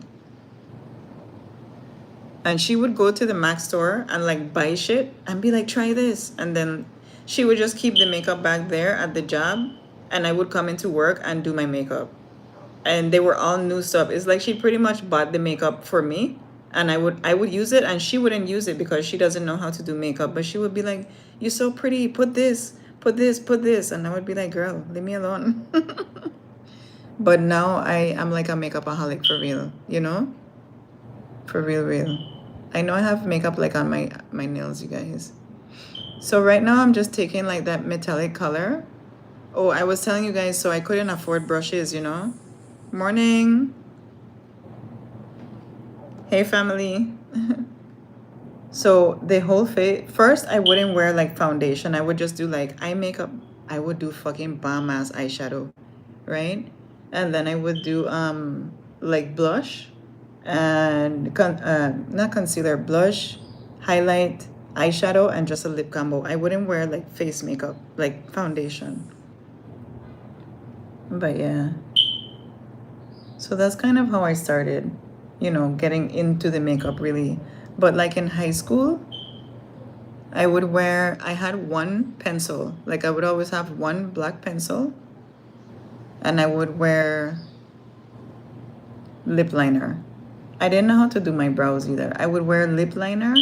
And she would go to the Mac store and like buy shit and be like, try this. And then she would just keep the makeup back there at the job. And I would come into work and do my makeup. And they were all new stuff. It's like she pretty much bought the makeup for me. And I would use it, and she wouldn't use it because she doesn't know how to do makeup. But she would be like, "You're so pretty. Put this, put this, put this." And I would be like, "Girl, leave me alone." But now I'm like a makeup-aholic for real, you know? For real, real. I know I have makeup like on my nails, you guys. So right now I'm just taking like that metallic color. Oh, I was telling you guys, so I couldn't afford brushes, you know? Morning. Hey, family. So the whole face, first I wouldn't wear like foundation. I would just do like eye makeup. I would do fucking bomb ass eyeshadow, right? And then I would do like blush and not concealer, blush, highlight, eyeshadow, and just a lip combo. I wouldn't wear like face makeup, like foundation. But yeah. So that's kind of how I started, you know, getting into the makeup really. But like in high school, I had one pencil. Like I would always have one black pencil, and I would wear lip liner. I didn't know how to do my brows either. I would wear lip liner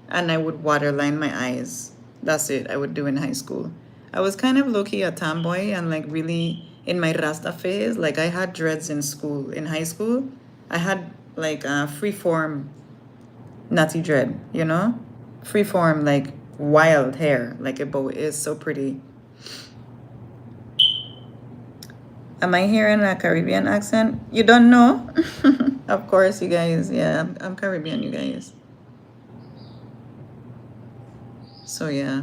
and I would waterline my eyes. That's it. I would do in high school. I was kind of low-key a tomboy and like really in my Rasta phase. Like I had dreads in school. In high school, I had like a freeform natty dread, you know? Freeform, like wild hair, like a bow. Is so pretty. Am I hearing a Caribbean accent? You don't know? Of course, you guys. Yeah, I'm Caribbean, you guys. So yeah.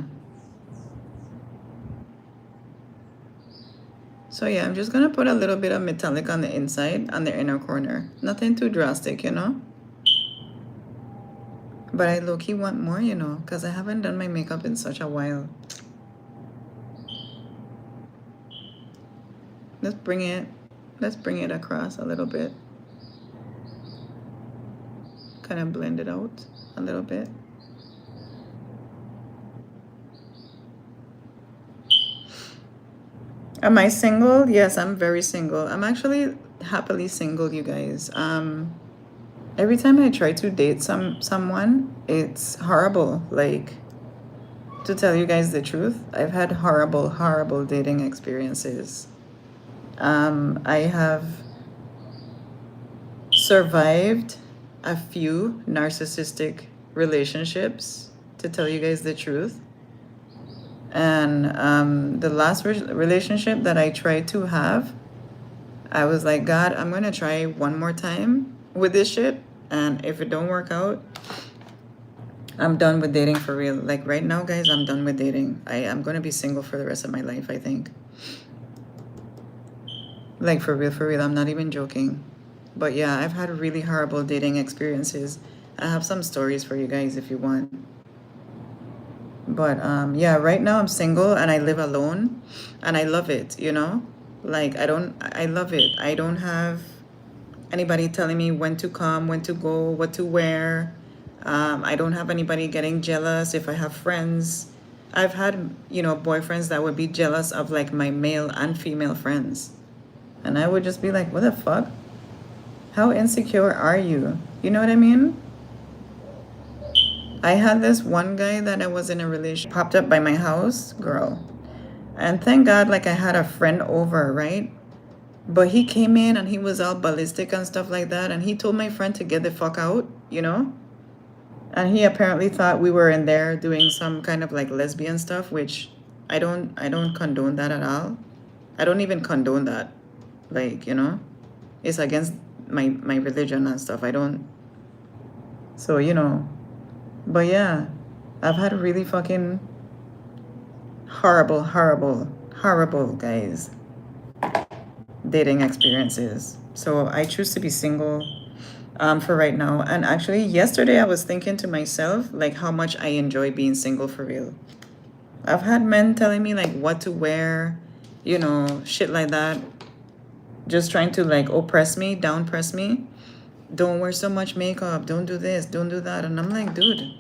So yeah, I'm just gonna put a little bit of metallic on the inside, on the inner corner. Nothing too drastic, you know? But I low-key want more, you know, because I haven't done my makeup in such a while. Let's bring it across a little bit. Kind of blend it out a little bit. Am I single? Yes, I'm very single. I'm actually happily single, you guys. Every time I try to date someone, it's horrible. Like, to tell you guys the truth, I've had horrible, horrible dating experiences. I have survived a few narcissistic relationships, to tell you guys the truth. And the last relationship that I tried to have, I was like, God, I'm gonna try one more time with this shit, and if it don't work out, I'm done with dating for real. Like right now, guys, I'm done with dating. I'm gonna be single for the rest of my life, I think. Like for real, I'm not even joking. But yeah, I've had really horrible dating experiences. I have some stories for you guys if you want. But yeah, right now I'm single and I live alone and I love it, you know? Like I love it. I don't have anybody telling me when to come, when to go, what to wear. I don't have anybody getting jealous if I have friends. I've had, you know, boyfriends that would be jealous of like my male and female friends. And I would just be like, what the fuck? How insecure are you? You know what I mean? I had this one guy that I was in a relationship, popped up by my house, girl. And thank God, like I had a friend over, right? But he came in and he was all ballistic and stuff like that. And he told my friend to get the fuck out, you know? And he apparently thought we were in there doing some kind of like lesbian stuff, which I don't condone that at all. I don't even condone that. Like, you know? It's against my religion and stuff. I don't. So, you know. But yeah, I've had really fucking horrible, guys, dating experiences. So I choose to be single for right now. And actually, yesterday I was thinking to myself, like, how much I enjoy being single for real. I've had men telling me, like, what to wear, you know, shit like that. Just trying to, like, oppress me, downpress me. Don't wear so much makeup. Don't do this. Don't do that. And I'm like, dude,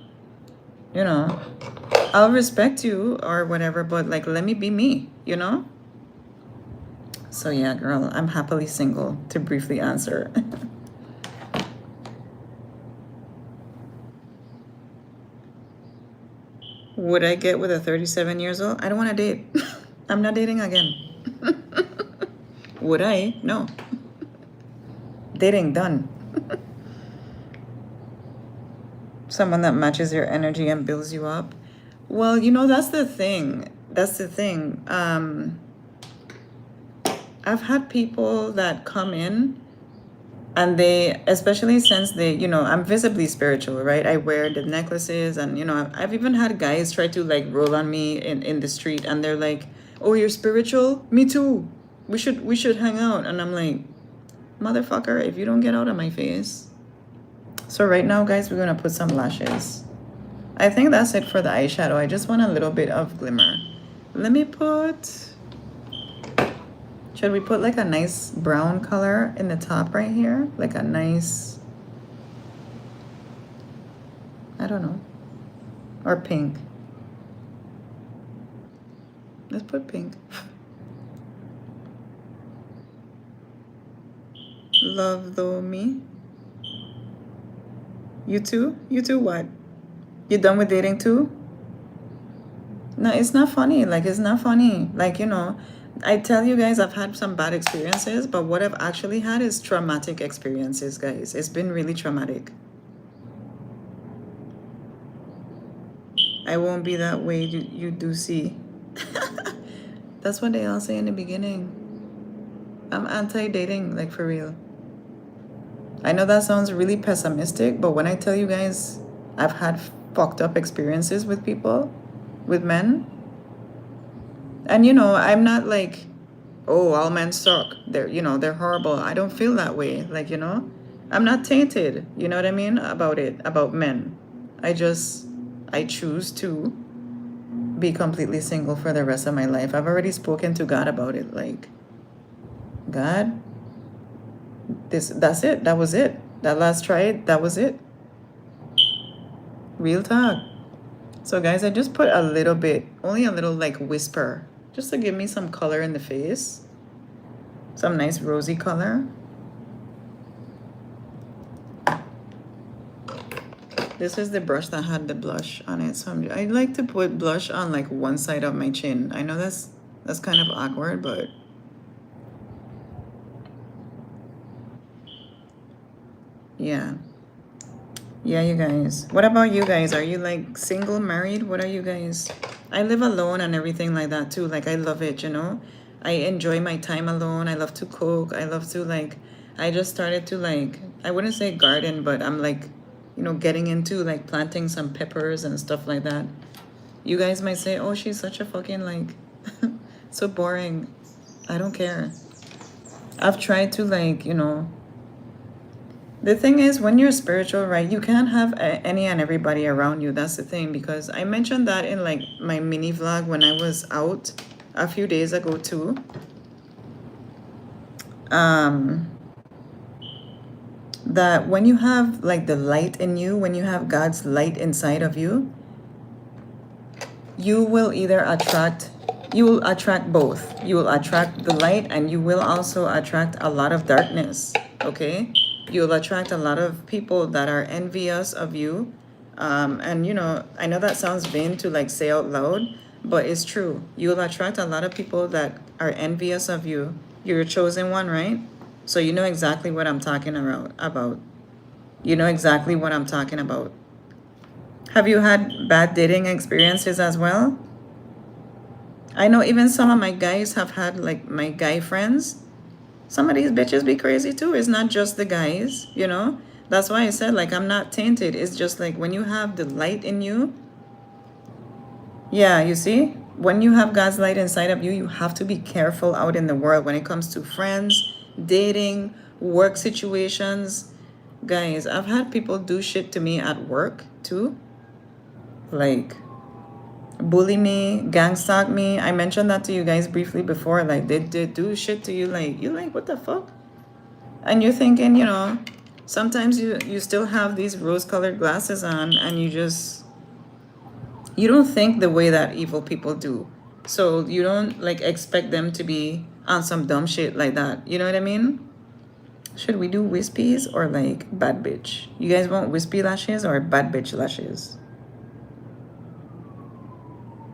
you know, I'll respect you or whatever, but like, let me be me, you know? So yeah, girl, I'm happily single, to briefly answer. Would I get with a 37 years old? I don't want to date. I'm not dating again. Would I? No. Dating done. Someone that matches your energy and builds you up. Well, you know, that's the thing. I've had people that come in and they, especially since they, you know, I'm visibly spiritual, right? I wear the necklaces and, you know, I've even had guys try to like roll on me in the street and they're like, oh, you're spiritual? Me too. We should hang out. And I'm like, motherfucker, if you don't get out of my face. So right now, guys, we're going to put some lashes. I think that's it for the eyeshadow. I just want a little bit of glimmer. Let me put... Should we put like a nice brown color in the top right here? Like a nice... I don't know. Or pink. Let's put pink. Love though me. You too? You too what? You done with dating too? No, it's not funny. Like, it's not funny. Like, you know, I tell you guys, I've had some bad experiences, but what I've actually had is traumatic experiences, guys. It's been really traumatic. I won't be that way, you do see. That's what they all say in the beginning. I'm anti-dating, like for real. I know that sounds really pessimistic, but when I tell you guys I've had fucked up experiences with people, with men, and you know, I'm not like, oh, all men suck. They're, you know, they're horrible. I don't feel that way. Like, you know, I'm not tainted, you know what I mean, about men. I choose to be completely single for the rest of my life. I've already spoken to God about it. Like, God, that's it. That was it. That last try, that was it. Real talk. So guys, I just put a little bit, only a little like whisper, just to give me some color in the face. Some nice rosy color. This is the brush that had the blush on it. So I like to put blush on like one side of my chin. I know that's kind of awkward, but Yeah. Yeah, you guys. What about you guys? Are you like single, married? What are you guys? I live alone and everything like that too. Like I love it, you know? I enjoy my time alone. I love to cook. I love to like I just started to like I wouldn't say garden, but I'm like, getting into like planting some peppers and stuff like that. You guys might say, "Oh, she's such a fucking like so boring." I don't care. I've tried to like, the thing is, when you're spiritual, right, you can't have any and everybody around you. That's the thing, because I mentioned that in like my mini vlog when I was out a few days ago too. Um, that when you have like the light in you, when you have God's light inside of you, you will either attract, you will attract both. You will attract the light and you will also attract a lot of darkness, okay? You'll attract a lot of people that are envious of you. And I know that sounds vain to like say out loud, but it's true. You'll attract a lot of people that are envious of you. You're a chosen one, right? So you know exactly what I'm talking about. You know exactly what I'm talking about. Have you had bad dating experiences as well? I know even some of my guys have had like my guy friends. Some of these bitches be crazy too. It's not just the guys. That's why I said like I'm not tainted. It's just like when you have the light in you. Yeah, you see? When you have God's light inside of you, you have to be careful out in the world when it comes to friends, dating, work situations. Guys, I've had people do shit to me at work too. Like bully me, gang stalk me. I mentioned that to you guys briefly before. Like they do shit to you. Like you like what the fuck? And you're thinking, sometimes you still have these rose-colored glasses on, and you don't think the way that evil people do. So you don't like expect them to be on some dumb shit like that. You know what I mean? Should we do wispies or like bad bitch? You guys want wispy lashes or bad bitch lashes?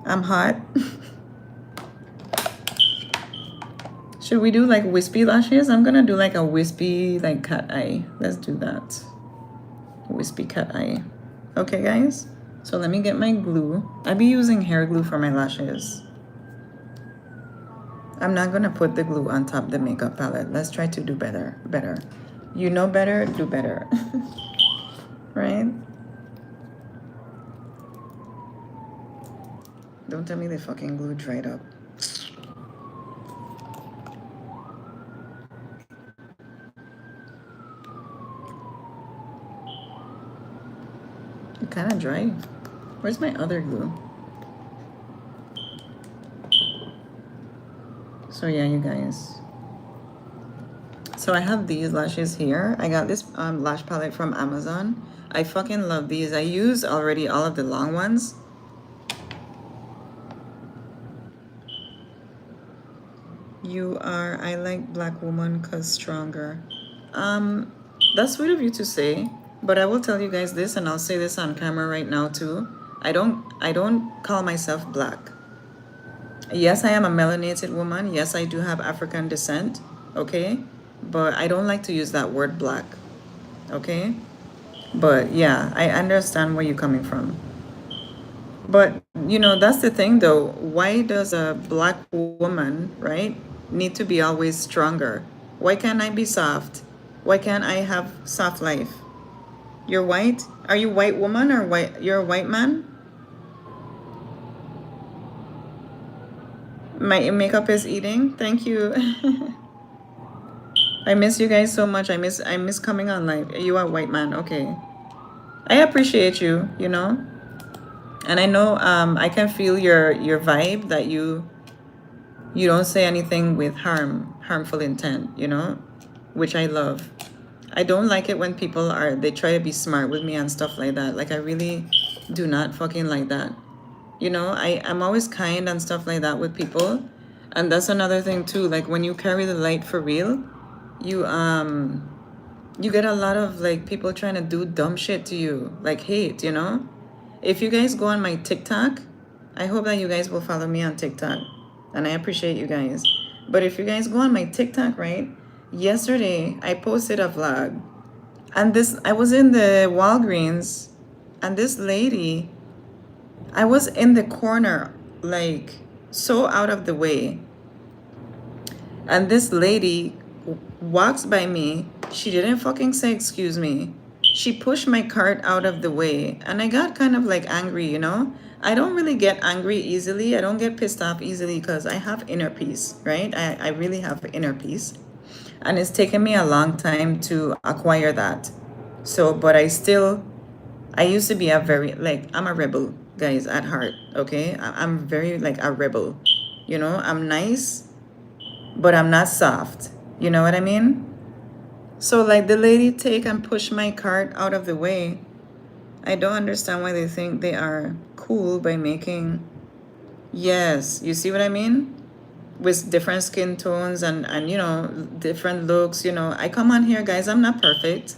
I'm hot. Should we do like wispy lashes? I'm gonna do like a wispy like cat eye. Let's do that. Wispy cat eye. Okay, guys? So let me get my glue. I be using hair glue for my lashes. I'm not gonna put the glue on top of the makeup palette. Let's try to do better. You know better, do better. Right? Don't tell me the fucking glue dried up. It's kind of dry. Where's my other glue? So yeah, you guys. So I have these lashes here. I got this lash palette from Amazon. I fucking love these. I use already all of the long ones. I like black woman cause stronger. That's sweet of you to say, but I will tell you guys this, and I'll say this on camera right now too. I don't call myself black. Yes, I am a melanated woman. Yes, I do have African descent. Okay, but I don't like to use that word black. Okay, but yeah, I understand where you're coming from. But that's the thing though. Why does a black woman, right, need to be always stronger? Why can't I be soft? Why can't I have soft life? You're white? Are you white woman or white? You're a white man? My makeup is eating. Thank you. I miss you guys so much. I miss coming on live. You are a white man. Okay. I appreciate you. And I know I can feel your vibe that you don't say anything with harmful intent, which I love. I don't like it when people they try to be smart with me and stuff like that. Like I really do not fucking like that. I'm always kind and stuff like that with people. And that's another thing too. Like when you carry the light for real, you you get a lot of like people trying to do dumb shit to you, like hate. If you guys go on my TikTok, I hope that you guys will follow me on TikTok. And I appreciate you guys. But if you guys go on my TikTok, right? Yesterday, I posted a vlog And this, I was in the Walgreens, and this lady, I was in the corner, like so out of the way. And this lady walks by me. She didn't fucking say excuse me. She pushed my cart out of the way. And I got kind of like angry, you know? I don't really get angry easily. I don't get pissed off easily because I have inner peace, right? I really have inner peace. And it's taken me a long time to acquire that. So, but I used to be a very, like, I'm a rebel, guys, at heart, okay? I'm very, like, a rebel. You know, I'm nice, but I'm not soft. You know what I mean? So, like, the lady take and push my cart out of the way. I don't understand why they think they are cool by making, yes, you see what I mean? With different skin tones and you know, different looks, you know. I come on here, guys, I'm not perfect.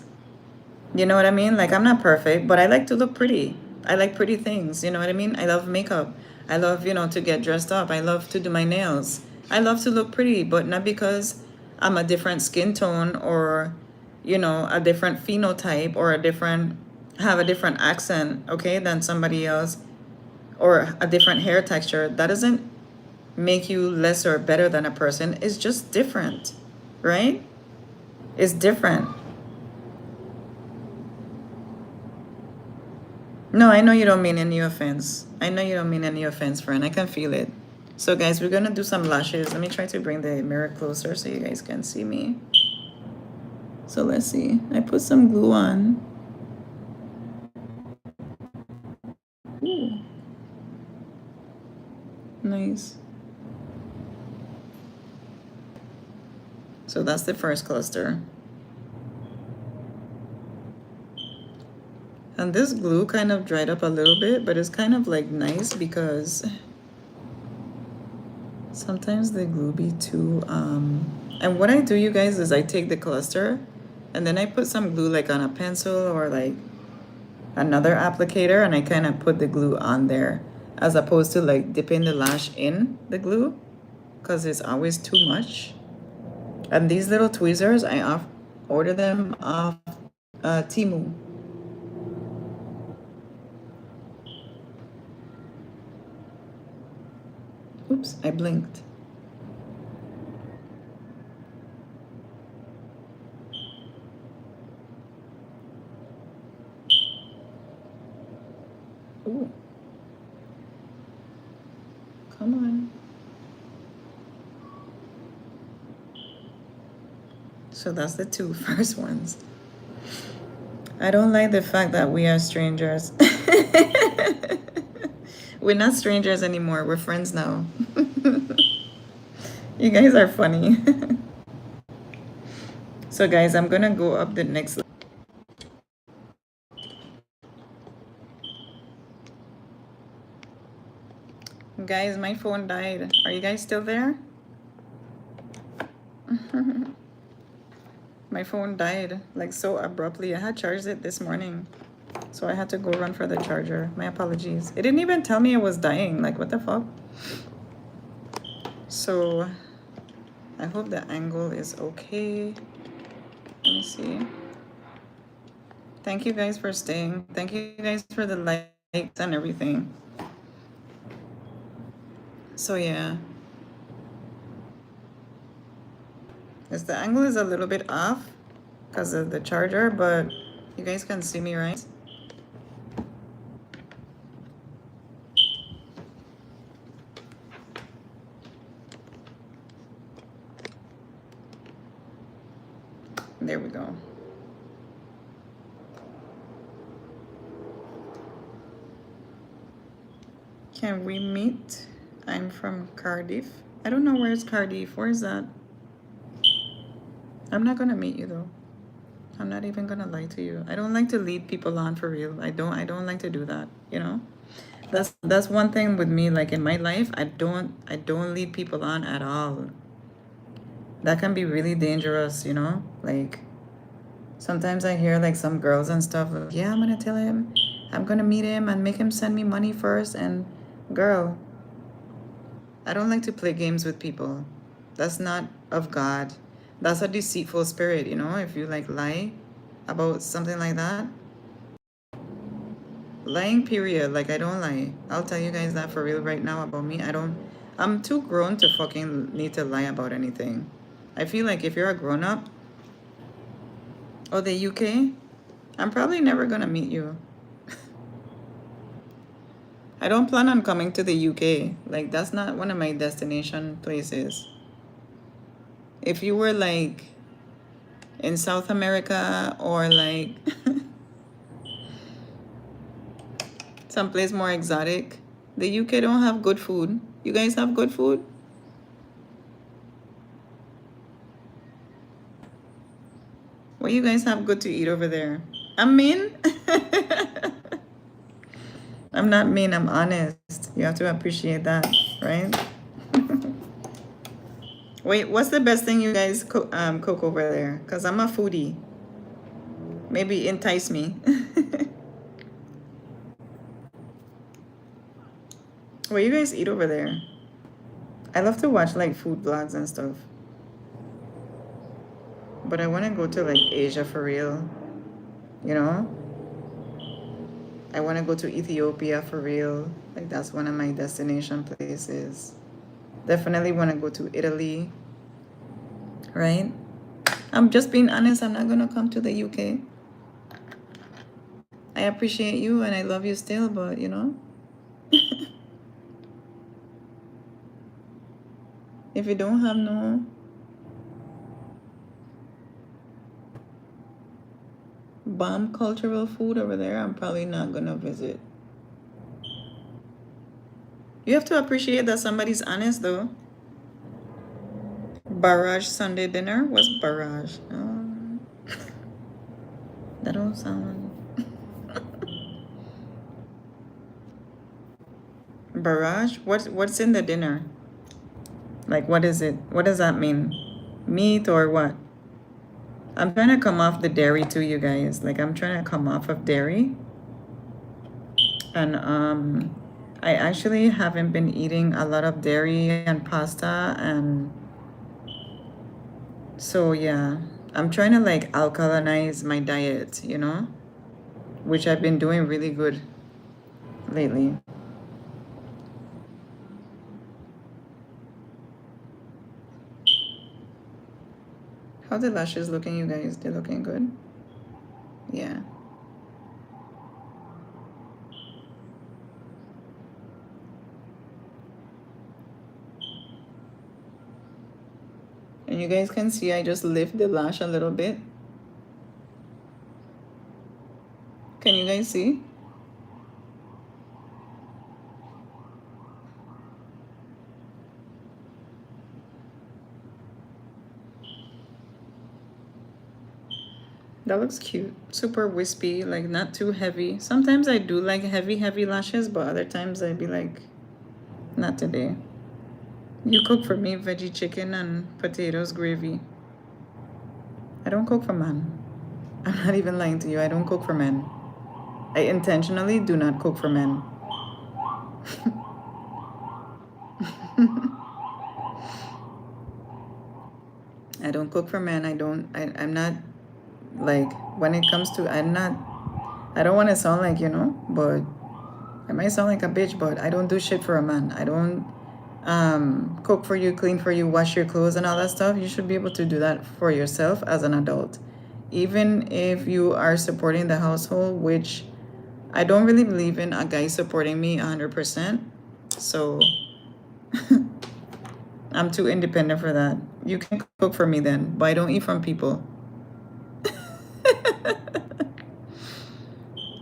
You know what I mean? Like, I'm not perfect, but I like to look pretty. I like pretty things. You know what I mean? I love makeup. I love, you know, to get dressed up. I love to do my nails. I love to look pretty, but not because I'm a different skin tone or, you know, a different phenotype or have a different accent, okay, than somebody else or a different hair texture. That doesn't make you less or better than a person. It's just different, right? It's different. No, I know you don't mean any offense. I know you don't mean any offense, friend. I can feel it. So, guys, we're gonna do some lashes. Let me try to bring the mirror closer so you guys can see me. So, let's see. I put some glue on. Ooh. Nice. So, that's the first cluster. And this glue kind of dried up a little bit, but it's kind of like nice because sometimes the glue be too and what I do, you guys, is I take the cluster and then I put some glue like on a pencil or like another applicator, and I kind of put the glue on there as opposed to like dipping the lash in the glue because it's always too much. And these little tweezers, order them off Timu. Oops, I blinked. Ooh. Come on. So that's the two first ones. I don't like the fact that we are strangers. We're not strangers anymore. We're friends now. You guys are funny. So, guys, I'm gonna go up the next. Guys, my phone died. Are you guys still there? My phone died like so abruptly. I had charged it this morning, so I had to go run for the charger. My apologies. It didn't even tell me it was dying. Like, what the fuck? So I hope the angle is okay. Let me see. Thank you guys for staying. Thank you guys for the likes and everything. So yeah, the angle is a little bit off because of the charger, but you guys can see me, right? There we go. Can we meet? I'm from Cardiff. I don't know where's Cardiff. Where is that? I'm not gonna meet you though. I'm not even gonna lie to you. I don't like to lead people on for real. I don't like to do that, you know? That's one thing with me, like in my life, I don't lead people on at all. That can be really dangerous, you know? Like sometimes I hear like some girls and stuff like, yeah, I'm gonna tell him, I'm gonna meet him and make him send me money first. And girl, I don't like to play games with people. That's not of God. That's a deceitful spirit, you know? If you like lie, about something like that. Lying, period. Like, I don't lie. I'll tell you guys that for real right now about me. I'm too grown to fucking need to lie about anything. I feel like if you're a grown up, oh, the UK, I'm probably never gonna meet you. I don't plan on coming to the UK. Like, that's not one of my destination places. If you were like in South America or like someplace more exotic, the UK don't have good food. You guys have good food? What you guys have good to eat over there? I'm mean. I'm not mean, I'm honest. You have to appreciate that, right? Wait, what's the best thing you guys cook over there? Because I'm a foodie. Maybe entice me. What you guys eat over there? I love to watch like food vlogs and stuff. But I want to go to like Asia for real. You know? I want to go to Ethiopia for real. Like, that's one of my destination places. Definitely want to go to Italy. Right? I'm just being honest. I'm not going to come to the UK. I appreciate you and I love you still, but you know? If you don't have no bomb cultural food over there, I'm probably not going to visit. You have to appreciate that somebody's honest, though. Barrage Sunday dinner? What's barrage? That don't sound... Barrage? What's in the dinner? Like, what is it? What does that mean? Meat or what? I'm trying to come off the dairy too, you guys. Like, I'm trying to come off of dairy. And I actually haven't been eating a lot of dairy and pasta, and so yeah, I'm trying to like alkalinize my diet, you know, which I've been doing really good lately. How the lashes looking, you guys? They're looking good? Yeah. And you guys can see I just lift the lash a little bit. Can you guys see? That looks cute. Super wispy, like not too heavy. Sometimes I do like heavy lashes, but other times I'd be like, not today. You cook for me veggie chicken and potatoes gravy. I don't cook for men. I'm not even lying to you. I don't cook for men. I intentionally do not cook for men. I don't cook for men. I'm not, like, when it comes to, I don't want to sound like, you know, but I might sound like a bitch, but I don't do shit for a man. I don't cook for you, clean for you, wash your clothes and all that stuff. You should be able to do that for yourself as an adult. Even if you are supporting the household, which I don't really believe in a guy supporting me 100%. So I'm too independent for that. You can cook for me then, but I don't eat from people.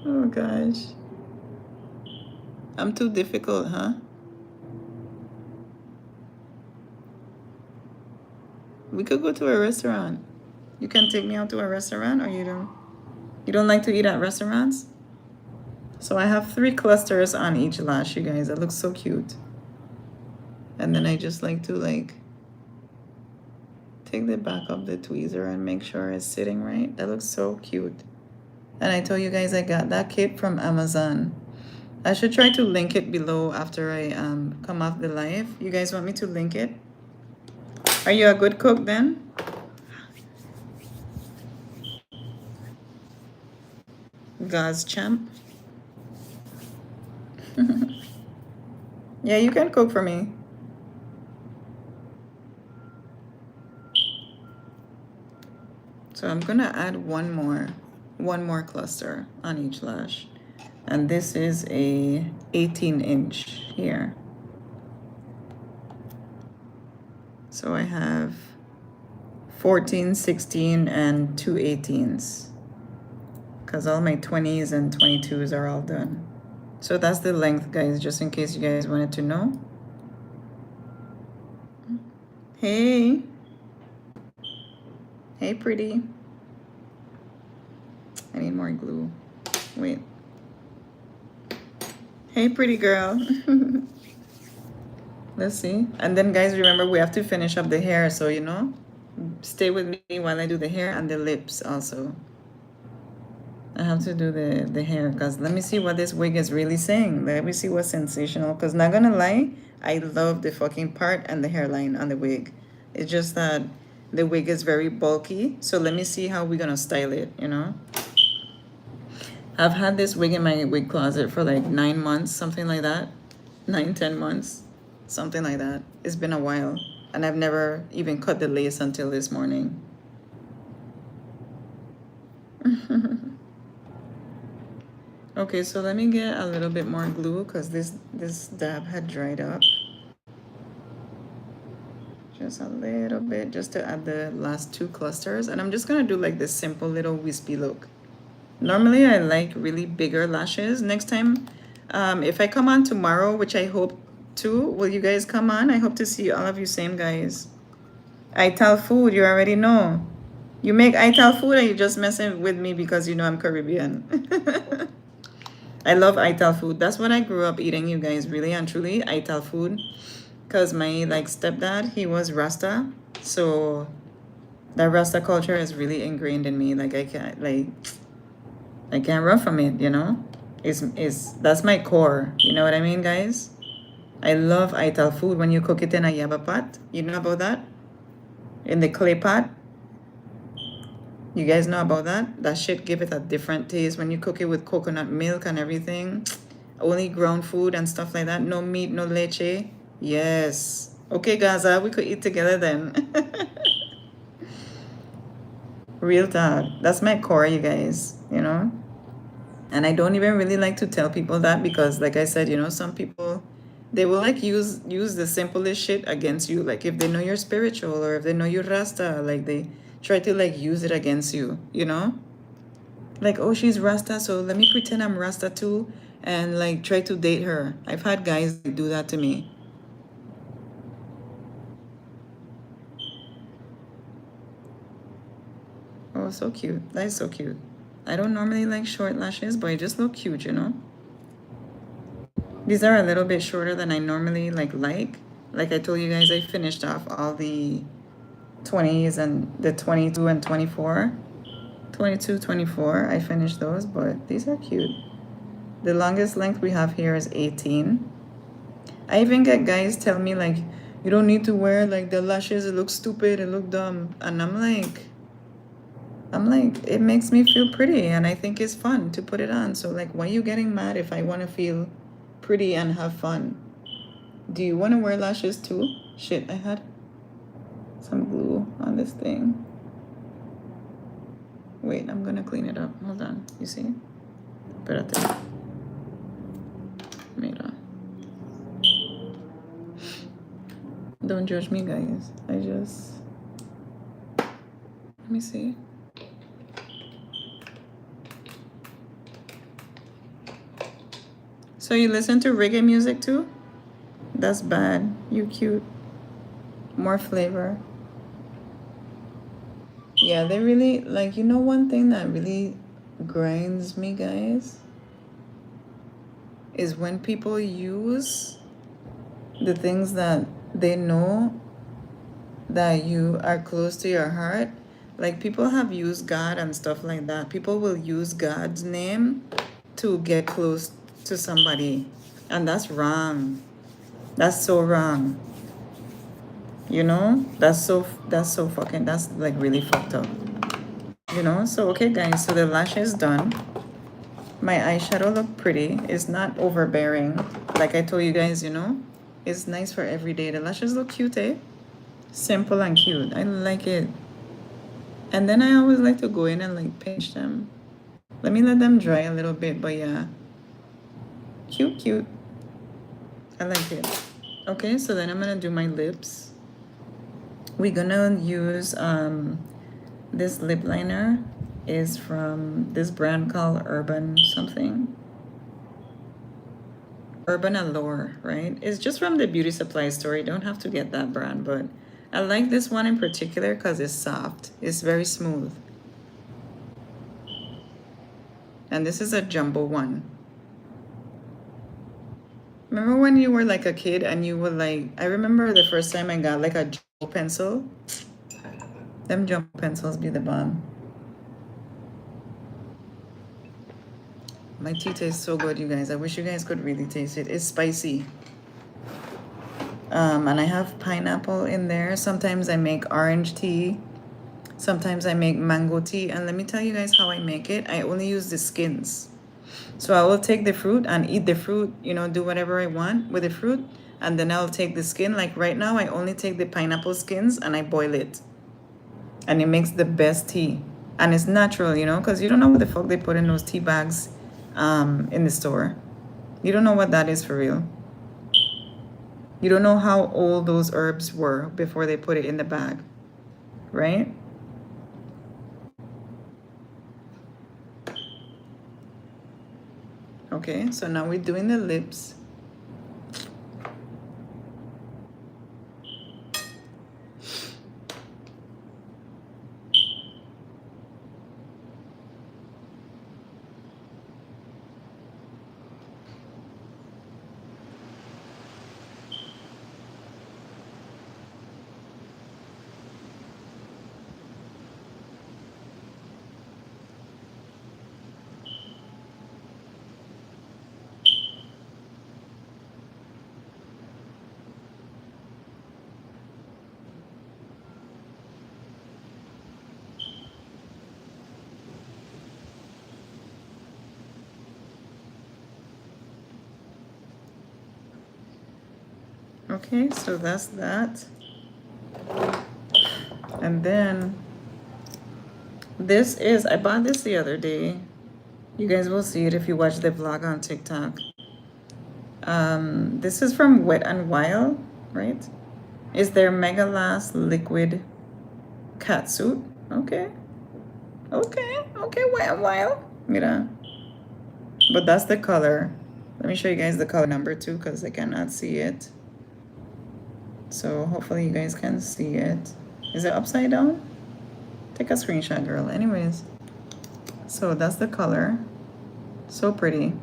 Oh gosh. I'm too difficult, huh? We could go to a restaurant. You can take me out to a restaurant, or you don't? You don't like to eat at restaurants? So I have 3 clusters on each lash, you guys. That looks so cute. And then I just like to like take the back of the tweezer and make sure it's sitting right. That looks so cute. And I told you guys I got that kit from Amazon. I should try to link it below after I come off the live. You guys want me to link it? Are you a good cook then? gauze champ. Yeah, you can cook for me. So I'm gonna add one more cluster on each lash. And this is a 18-inch here. So I have 14, 16, and 2 18s. Because all my 20s and 22s are all done. So that's the length, guys, just in case you guys wanted to know. Hey. Hey, pretty. I need more glue. Wait. Hey, pretty girl. Let's see. And then, guys, remember, we have to finish up the hair. So, you know, stay with me while I do the hair and the lips also. I have to do the hair because let me see what this wig is really saying. Let me see what's sensational. Because not gonna lie, I love the fucking part and the hairline on the wig. It's just that the wig is very bulky. So let me see how we're gonna style it, you know? I've had this wig in my wig closet for like 9 months, something like that. 9, 10 months, something like that. It's been a while. And I've never even cut the lace until this morning. Okay, so let me get a little bit more glue because this dab had dried up. Just a little bit, just to add the last 2 clusters. And I'm just gonna do like this simple little wispy look. Normally I like really bigger lashes. Next time, if I come on tomorrow, which I hope to, will you guys come on? I hope to see all of you same guys. Ital food, you already know. You make Ital food or you just messing with me because you know I'm Caribbean? I love Ital food. That's what I grew up eating, you guys, really and truly, Ital food. Because my like stepdad, he was Rasta. So that Rasta culture is really ingrained in me. Like I can't run from it, you know? That's my core. You know what I mean, guys? I love Ital food when you cook it in a yaba pot. You know about that? In the clay pot. You guys know about that? That shit give it a different taste when you cook it with coconut milk and everything. Only ground food and stuff like that. No meat, no leche. Yes. Okay, Gaza, we could eat together then. Real talk. That's my core, you guys, you know? And I don't even really like to tell people that because, like I said, you know, some people, they will like use the simplest shit against you. Like if they know you're spiritual or if they know you're Rasta, like they try to like use it against you, you know? Like, oh, she's Rasta, so let me pretend I'm Rasta too and like try to date her. I've had guys do that to me. Oh, so cute. That is so cute. I don't normally like short lashes, but it just look cute, you know? These are a little bit shorter than I normally like. Like I told you guys, I finished off all the 20s and the 22 and 24. 22, 24, I finished those, but these are cute. The longest length we have here is 18. I even get guys tell me like, you don't need to wear like the lashes, it looks stupid, it look dumb. And I'm like, it makes me feel pretty and I think it's fun to put it on. So like, why are you getting mad if I want to feel pretty and have fun? Do you want to wear lashes too? Shit, I had some glue on this thing. Wait, I'm gonna clean it up. Hold on. You see? Espérate. Mira. Don't judge me, guys. Let me see. So you listen to reggae music too? That's bad. You cute. More flavor. Yeah, they really, like, you know, one thing that really grinds me, guys, is when people use the things that they know that you are close to your heart. Like, people have used God and stuff like that. People will use God's name to get close to somebody. And that's wrong. That's so wrong. You know? That's so fucking, that's like really fucked up. You know? So, okay, guys, so the lash is done. My eyeshadow look pretty. It's not overbearing. Like I told you guys, you know. It's nice for every day. The lashes look cute, eh? Simple and cute. I like it. And then I always like to go in and like pinch them. Let me let them dry a little bit, but yeah. Cute, cute. I like it. Okay, so then I'm gonna do my lips. We're gonna use this lip liner is from this brand called Urban something. Urban Allure, right? It's just from the beauty supply store. You don't have to get that brand, but I like this one in particular because it's soft. It's very smooth. And this is a jumbo one. Remember when you were like a kid and you would like, I remember the first time I got like a jumbo pencil. Them jumbo pencils be the bomb. My tea tastes so good, you guys. I wish you guys could really taste it. It's spicy. And I have pineapple in there. Sometimes I make orange tea. Sometimes I make mango tea. And let me tell you guys how I make it. I only use the skins. So I will take the fruit and eat the fruit, you know, do whatever I want with the fruit. And then I'll take the skin. Like right now, I only take the pineapple skins and I boil it. And it makes the best tea. And it's natural, you know, because you don't know what the fuck they put in those tea bags in the store. You don't know what that is for real. You don't know how old those herbs were before they put it in the bag, right? Okay, so now we're doing the lips. Okay, so that's that. And then this is, I bought this the other day. You guys will see it if you watch the vlog on TikTok. This is from Wet n Wild, right? Is their Mega Last Liquid Catsuit. Okay. Okay, Wet n Wild. Mira. But that's the color. Let me show you guys the color number too because I cannot see it. So hopefully you guys can see it. Is it upside down? Take a screenshot, girl. Anyways. So that's the color. So pretty.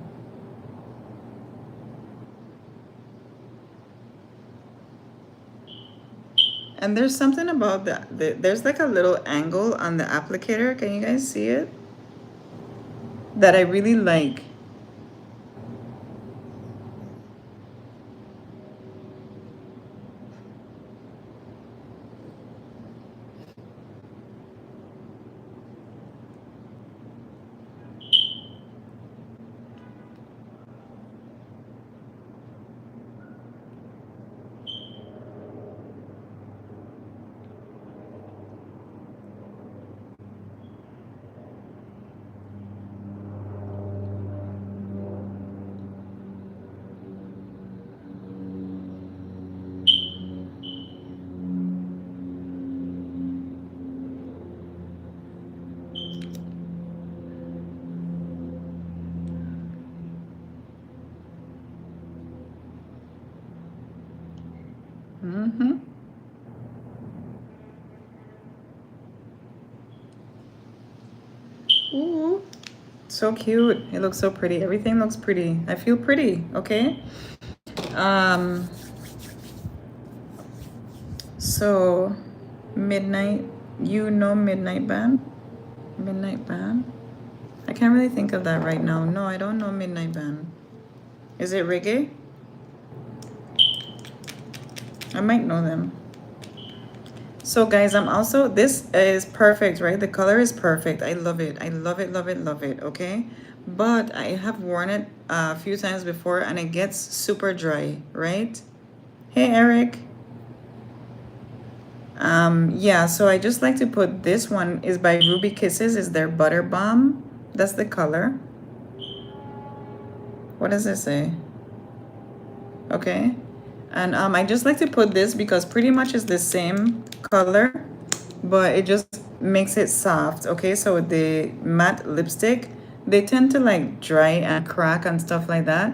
And there's something about there's like a little angle on the applicator. Can you guys see it? That I really like. Mm-hmm. Ooh, so cute. It looks so pretty. Everything looks pretty. I feel pretty, okay? So Midnight, you know Midnight Band? Midnight Band? I can't really think of that right now. No, I don't know Midnight Band. Is it reggae? I might know them. So guys, I'm also, this is perfect, right? The color is perfect. I love it. I love it, love it, love it, okay? but I have worn it a few times before and it gets super dry, right? Hey, Eric. Yeah, so I just like to put this one is by Ruby Kisses, is their Butter Balm. That's the color. What does it say? Okay. And I just like to put this because pretty much it's the same color, but it just makes it soft. Okay, so the matte lipstick, they tend to like dry and crack and stuff like that.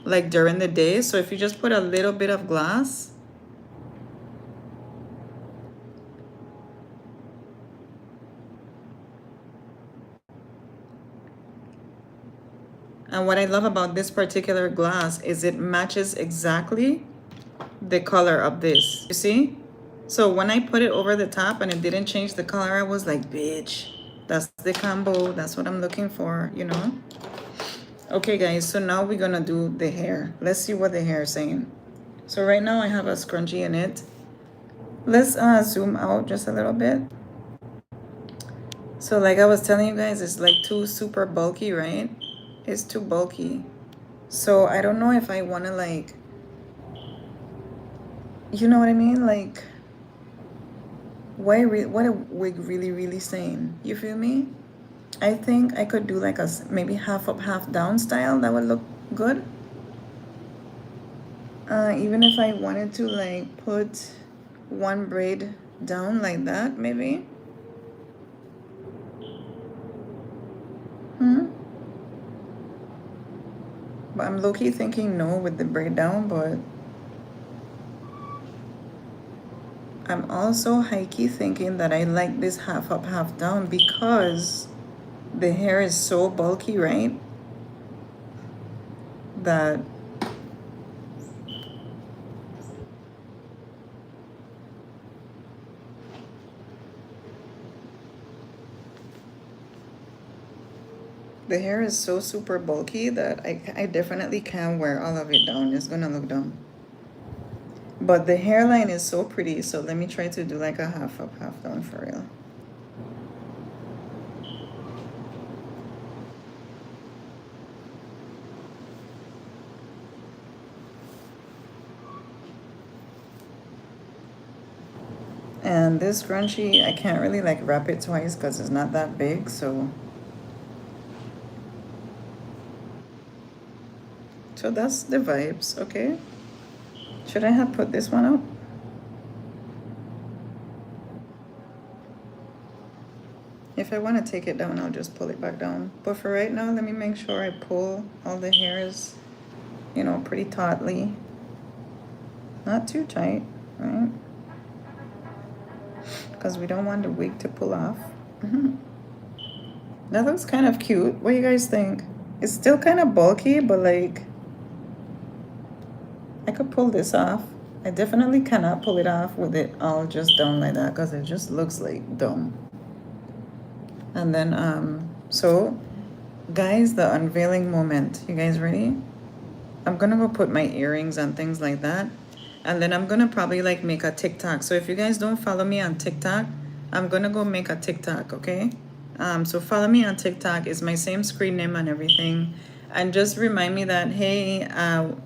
Like during the day. So if you just put a little bit of gloss, and what I love about this particular gloss is it matches exactly the color of this. You see? So when I put it over the top and it didn't change the color, I was like, bitch, that's the combo. That's what I'm looking for, you know? Okay, guys, so now we're gonna do the hair. Let's see what the hair is saying. So right now I have a scrunchie in it. Let's zoom out just a little bit. So like I was telling you guys, it's like too super bulky, right? It's too bulky. So I don't know if I want to like, you know what I mean? Like, what a wig really saying? You feel me? I think I could do like a maybe half up, half down style. That would look good. Even if I wanted to like put one braid down like that, maybe. But I'm low-key thinking no with the braid down, but I'm also high-key thinking that I like this half up, half down because the hair is so bulky, right? That the hair is so super bulky that I definitely can't wear all of it down. It's gonna look dumb. But the hairline is so pretty, so let me try to do like a half up, half down for real. And this scrunchie, I can't really like wrap it twice because it's not that big, so that's the vibes, okay? Should I have put this one up? If I want to take it down, I'll just pull it back down. But for right now, let me make sure I pull all the hairs, you know, pretty tautly. Not too tight, right? Because we don't want the wig to pull off. That looks kind of cute. What do you guys think? It's still kind of bulky, but like, I could pull this off. I definitely cannot pull it off with it all just down like that because it just looks like dumb. And then, so guys, the unveiling moment. You guys ready? I'm gonna go put my earrings and things like that. And then I'm gonna probably like make a TikTok. So if you guys don't follow me on TikTok, I'm gonna go make a TikTok, okay? So follow me on TikTok. It's my same screen name and everything. And just remind me that, hey,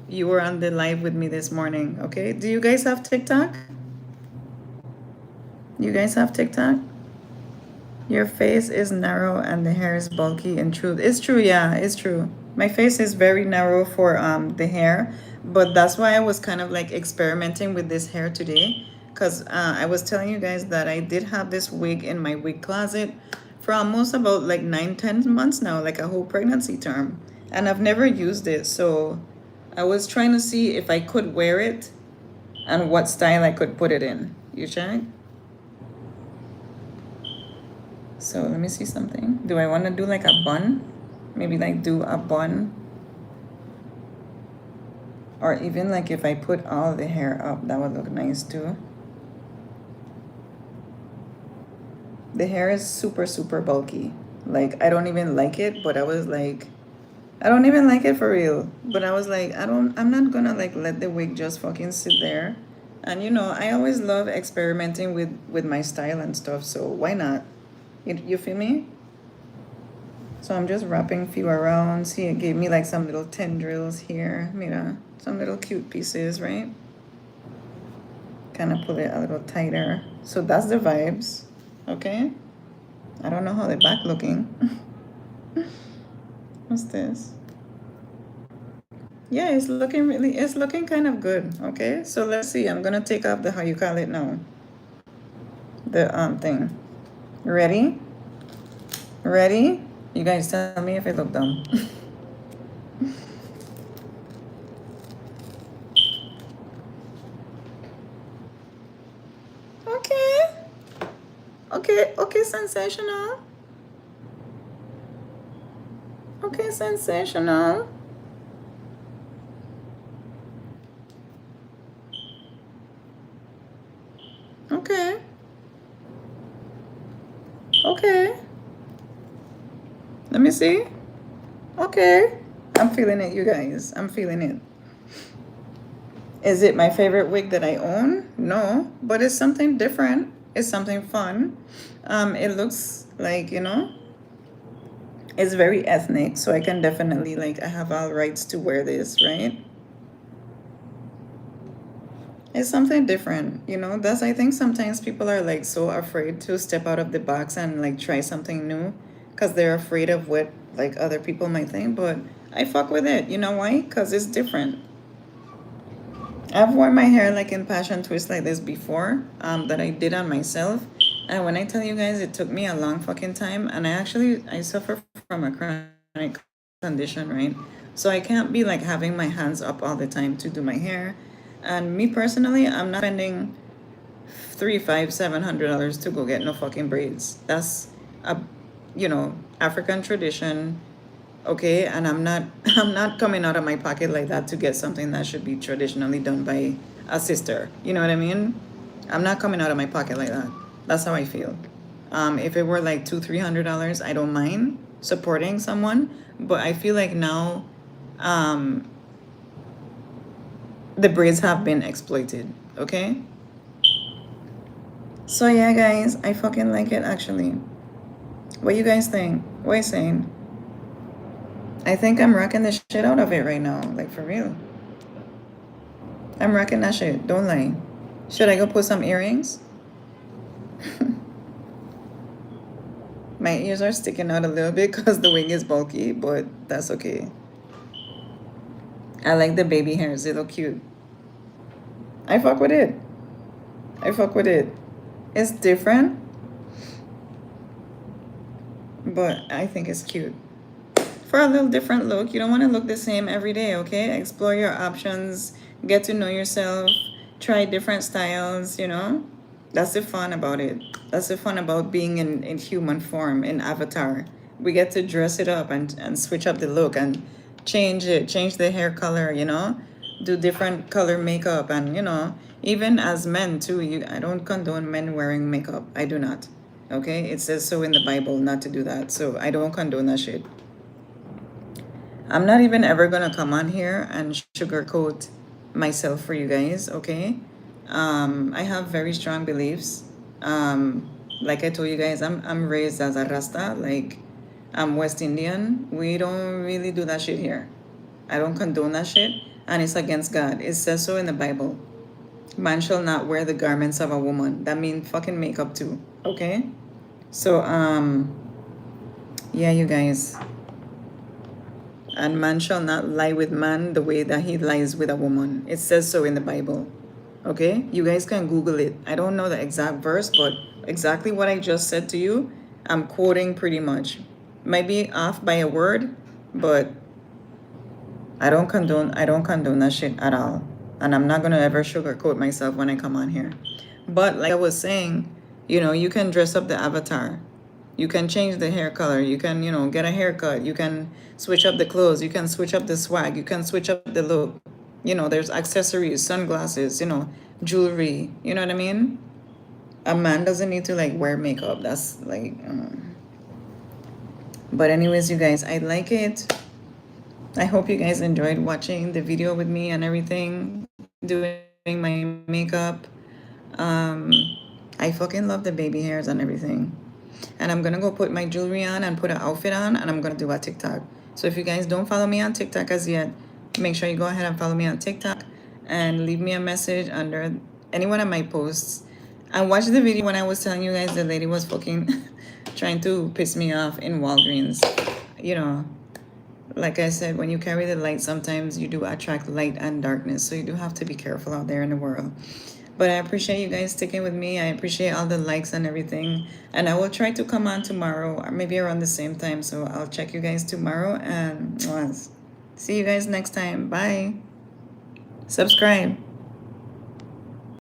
you were on the live with me this morning, okay? Do you guys have TikTok? You guys have TikTok? Your face is narrow and the hair is bulky and true. It's true, yeah, it's true. My face is very narrow for the hair, but that's why I was kind of like experimenting with this hair today. Because I was telling you guys that I did have this wig in my wig closet for almost about like 9-10 months now, like a whole pregnancy term. And I've never used it, so I was trying to see if I could wear it and what style I could put it in. You check? So let me see something. Do I want to do like a bun? Maybe like do a bun. Or even like if I put all the hair up, that would look nice too. The hair is super bulky. Like I don't even like it, but I was like, I don't even like it for real. But I was like, I'm not gonna like let the wig just fucking sit there. And you know, I always love experimenting with my style and stuff, so why not? You feel me? So I'm just wrapping a few around. See, it gave me like some little tendrils here. Some little cute pieces, right? Kind of pull it a little tighter. So that's the vibes. Okay. I don't know how the back looking. What's this? Yeah, it's looking kind of good. Okay. So let's see. I'm gonna take off the, how you call it now? The thing. Ready? Ready? You guys tell me if it look dumb. Okay. Okay, okay, sensational. Okay, sensational. Okay. Okay. Let me see. Okay. I'm feeling it, you guys. I'm feeling it. Is it my favorite wig that I own? No, but it's something different. It's something fun. It looks like, it's very ethnic, so I can definitely, like, I have all rights to wear this, right? It's something different. That's, I think sometimes people are like so afraid to step out of the box and like try something new because they're afraid of what like other people might think. But I fuck with it. You know why? Because it's different. I've worn my hair like in passion twist like this before, that I did on myself. And when I tell you guys, it took me a long fucking time. And I suffer from a chronic condition, right? So I can't be like having my hands up all the time to do my hair. And me personally, I'm not spending three, five, $700 to go get no fucking braids. That's a, African tradition. Okay, and I'm not coming out of my pocket like that to get something that should be traditionally done by a sister. You know what I mean? I'm not coming out of my pocket like that. That's how I feel. If it were like $200-300, I don't mind supporting someone, but I feel like now, um, the braids have been exploited. Okay. So yeah, guys, I fucking like it actually. What you guys think? What are you saying? I think I'm rocking the shit out of it right now. Like, for real. I'm rocking that shit. Don't lie. Should I go put some earrings? My ears are sticking out a little bit because the wig is bulky, but that's okay. I like the baby hairs. They look cute. I fuck with it. I fuck with it. It's different, but I think it's cute. For a little different look, you don't want to look the same every day, okay? Explore your options, get to know yourself, try different styles. That's the fun about it. That's the fun about being in human form, in avatar. We get to dress it up and switch up the look and change the hair color. Do different color makeup and even as men too. I don't condone men wearing makeup. I do not. Okay? It says so in the Bible not to do that. So I don't condone that shit. I'm not even ever gonna come on here and sugarcoat myself for you guys, okay? I have very strong beliefs. Like I told you guys, I'm raised as a Rasta, like I'm West Indian. We don't really do that shit here. I don't condone that shit, and it's against God. It says so in the Bible. Man shall not wear the garments of a woman. That means fucking makeup too, okay? So yeah, you guys. And man shall not lie with man the way that he lies with a woman. It says so in the Bible. Okay? You guys can Google it. I don't know the exact verse, but exactly what I just said to you, I'm quoting pretty much. Might be off by a word, but I don't condone that shit at all. And I'm not gonna ever sugarcoat myself when I come on here. But like I was saying, you can dress up the avatar. You can change the hair color. You can, get a haircut. You can switch up the clothes. You can switch up the swag. You can switch up the look. There's accessories, sunglasses, jewelry. You know what I mean? A man doesn't need to like wear makeup. That's like, but anyways, you guys, I like it. I hope you guys enjoyed watching the video with me and everything, doing my makeup. I fucking love the baby hairs and everything. And I'm gonna go put my jewelry on and put an outfit on, and I'm gonna do a TikTok. So if you guys don't follow me on TikTok as yet, make sure you go ahead and follow me on TikTok and leave me a message under any one of my posts. And watch the video when I was telling you guys the lady was fucking trying to piss me off in Walgreens. You know, like I said, when you carry the light, sometimes you do attract light and darkness. So you do have to be careful out there in the world. But I appreciate you guys sticking with me. I appreciate all the likes and everything. And I will try to come on tomorrow, or maybe around the same time. So I'll check you guys tomorrow. And see you guys next time. Bye. Subscribe.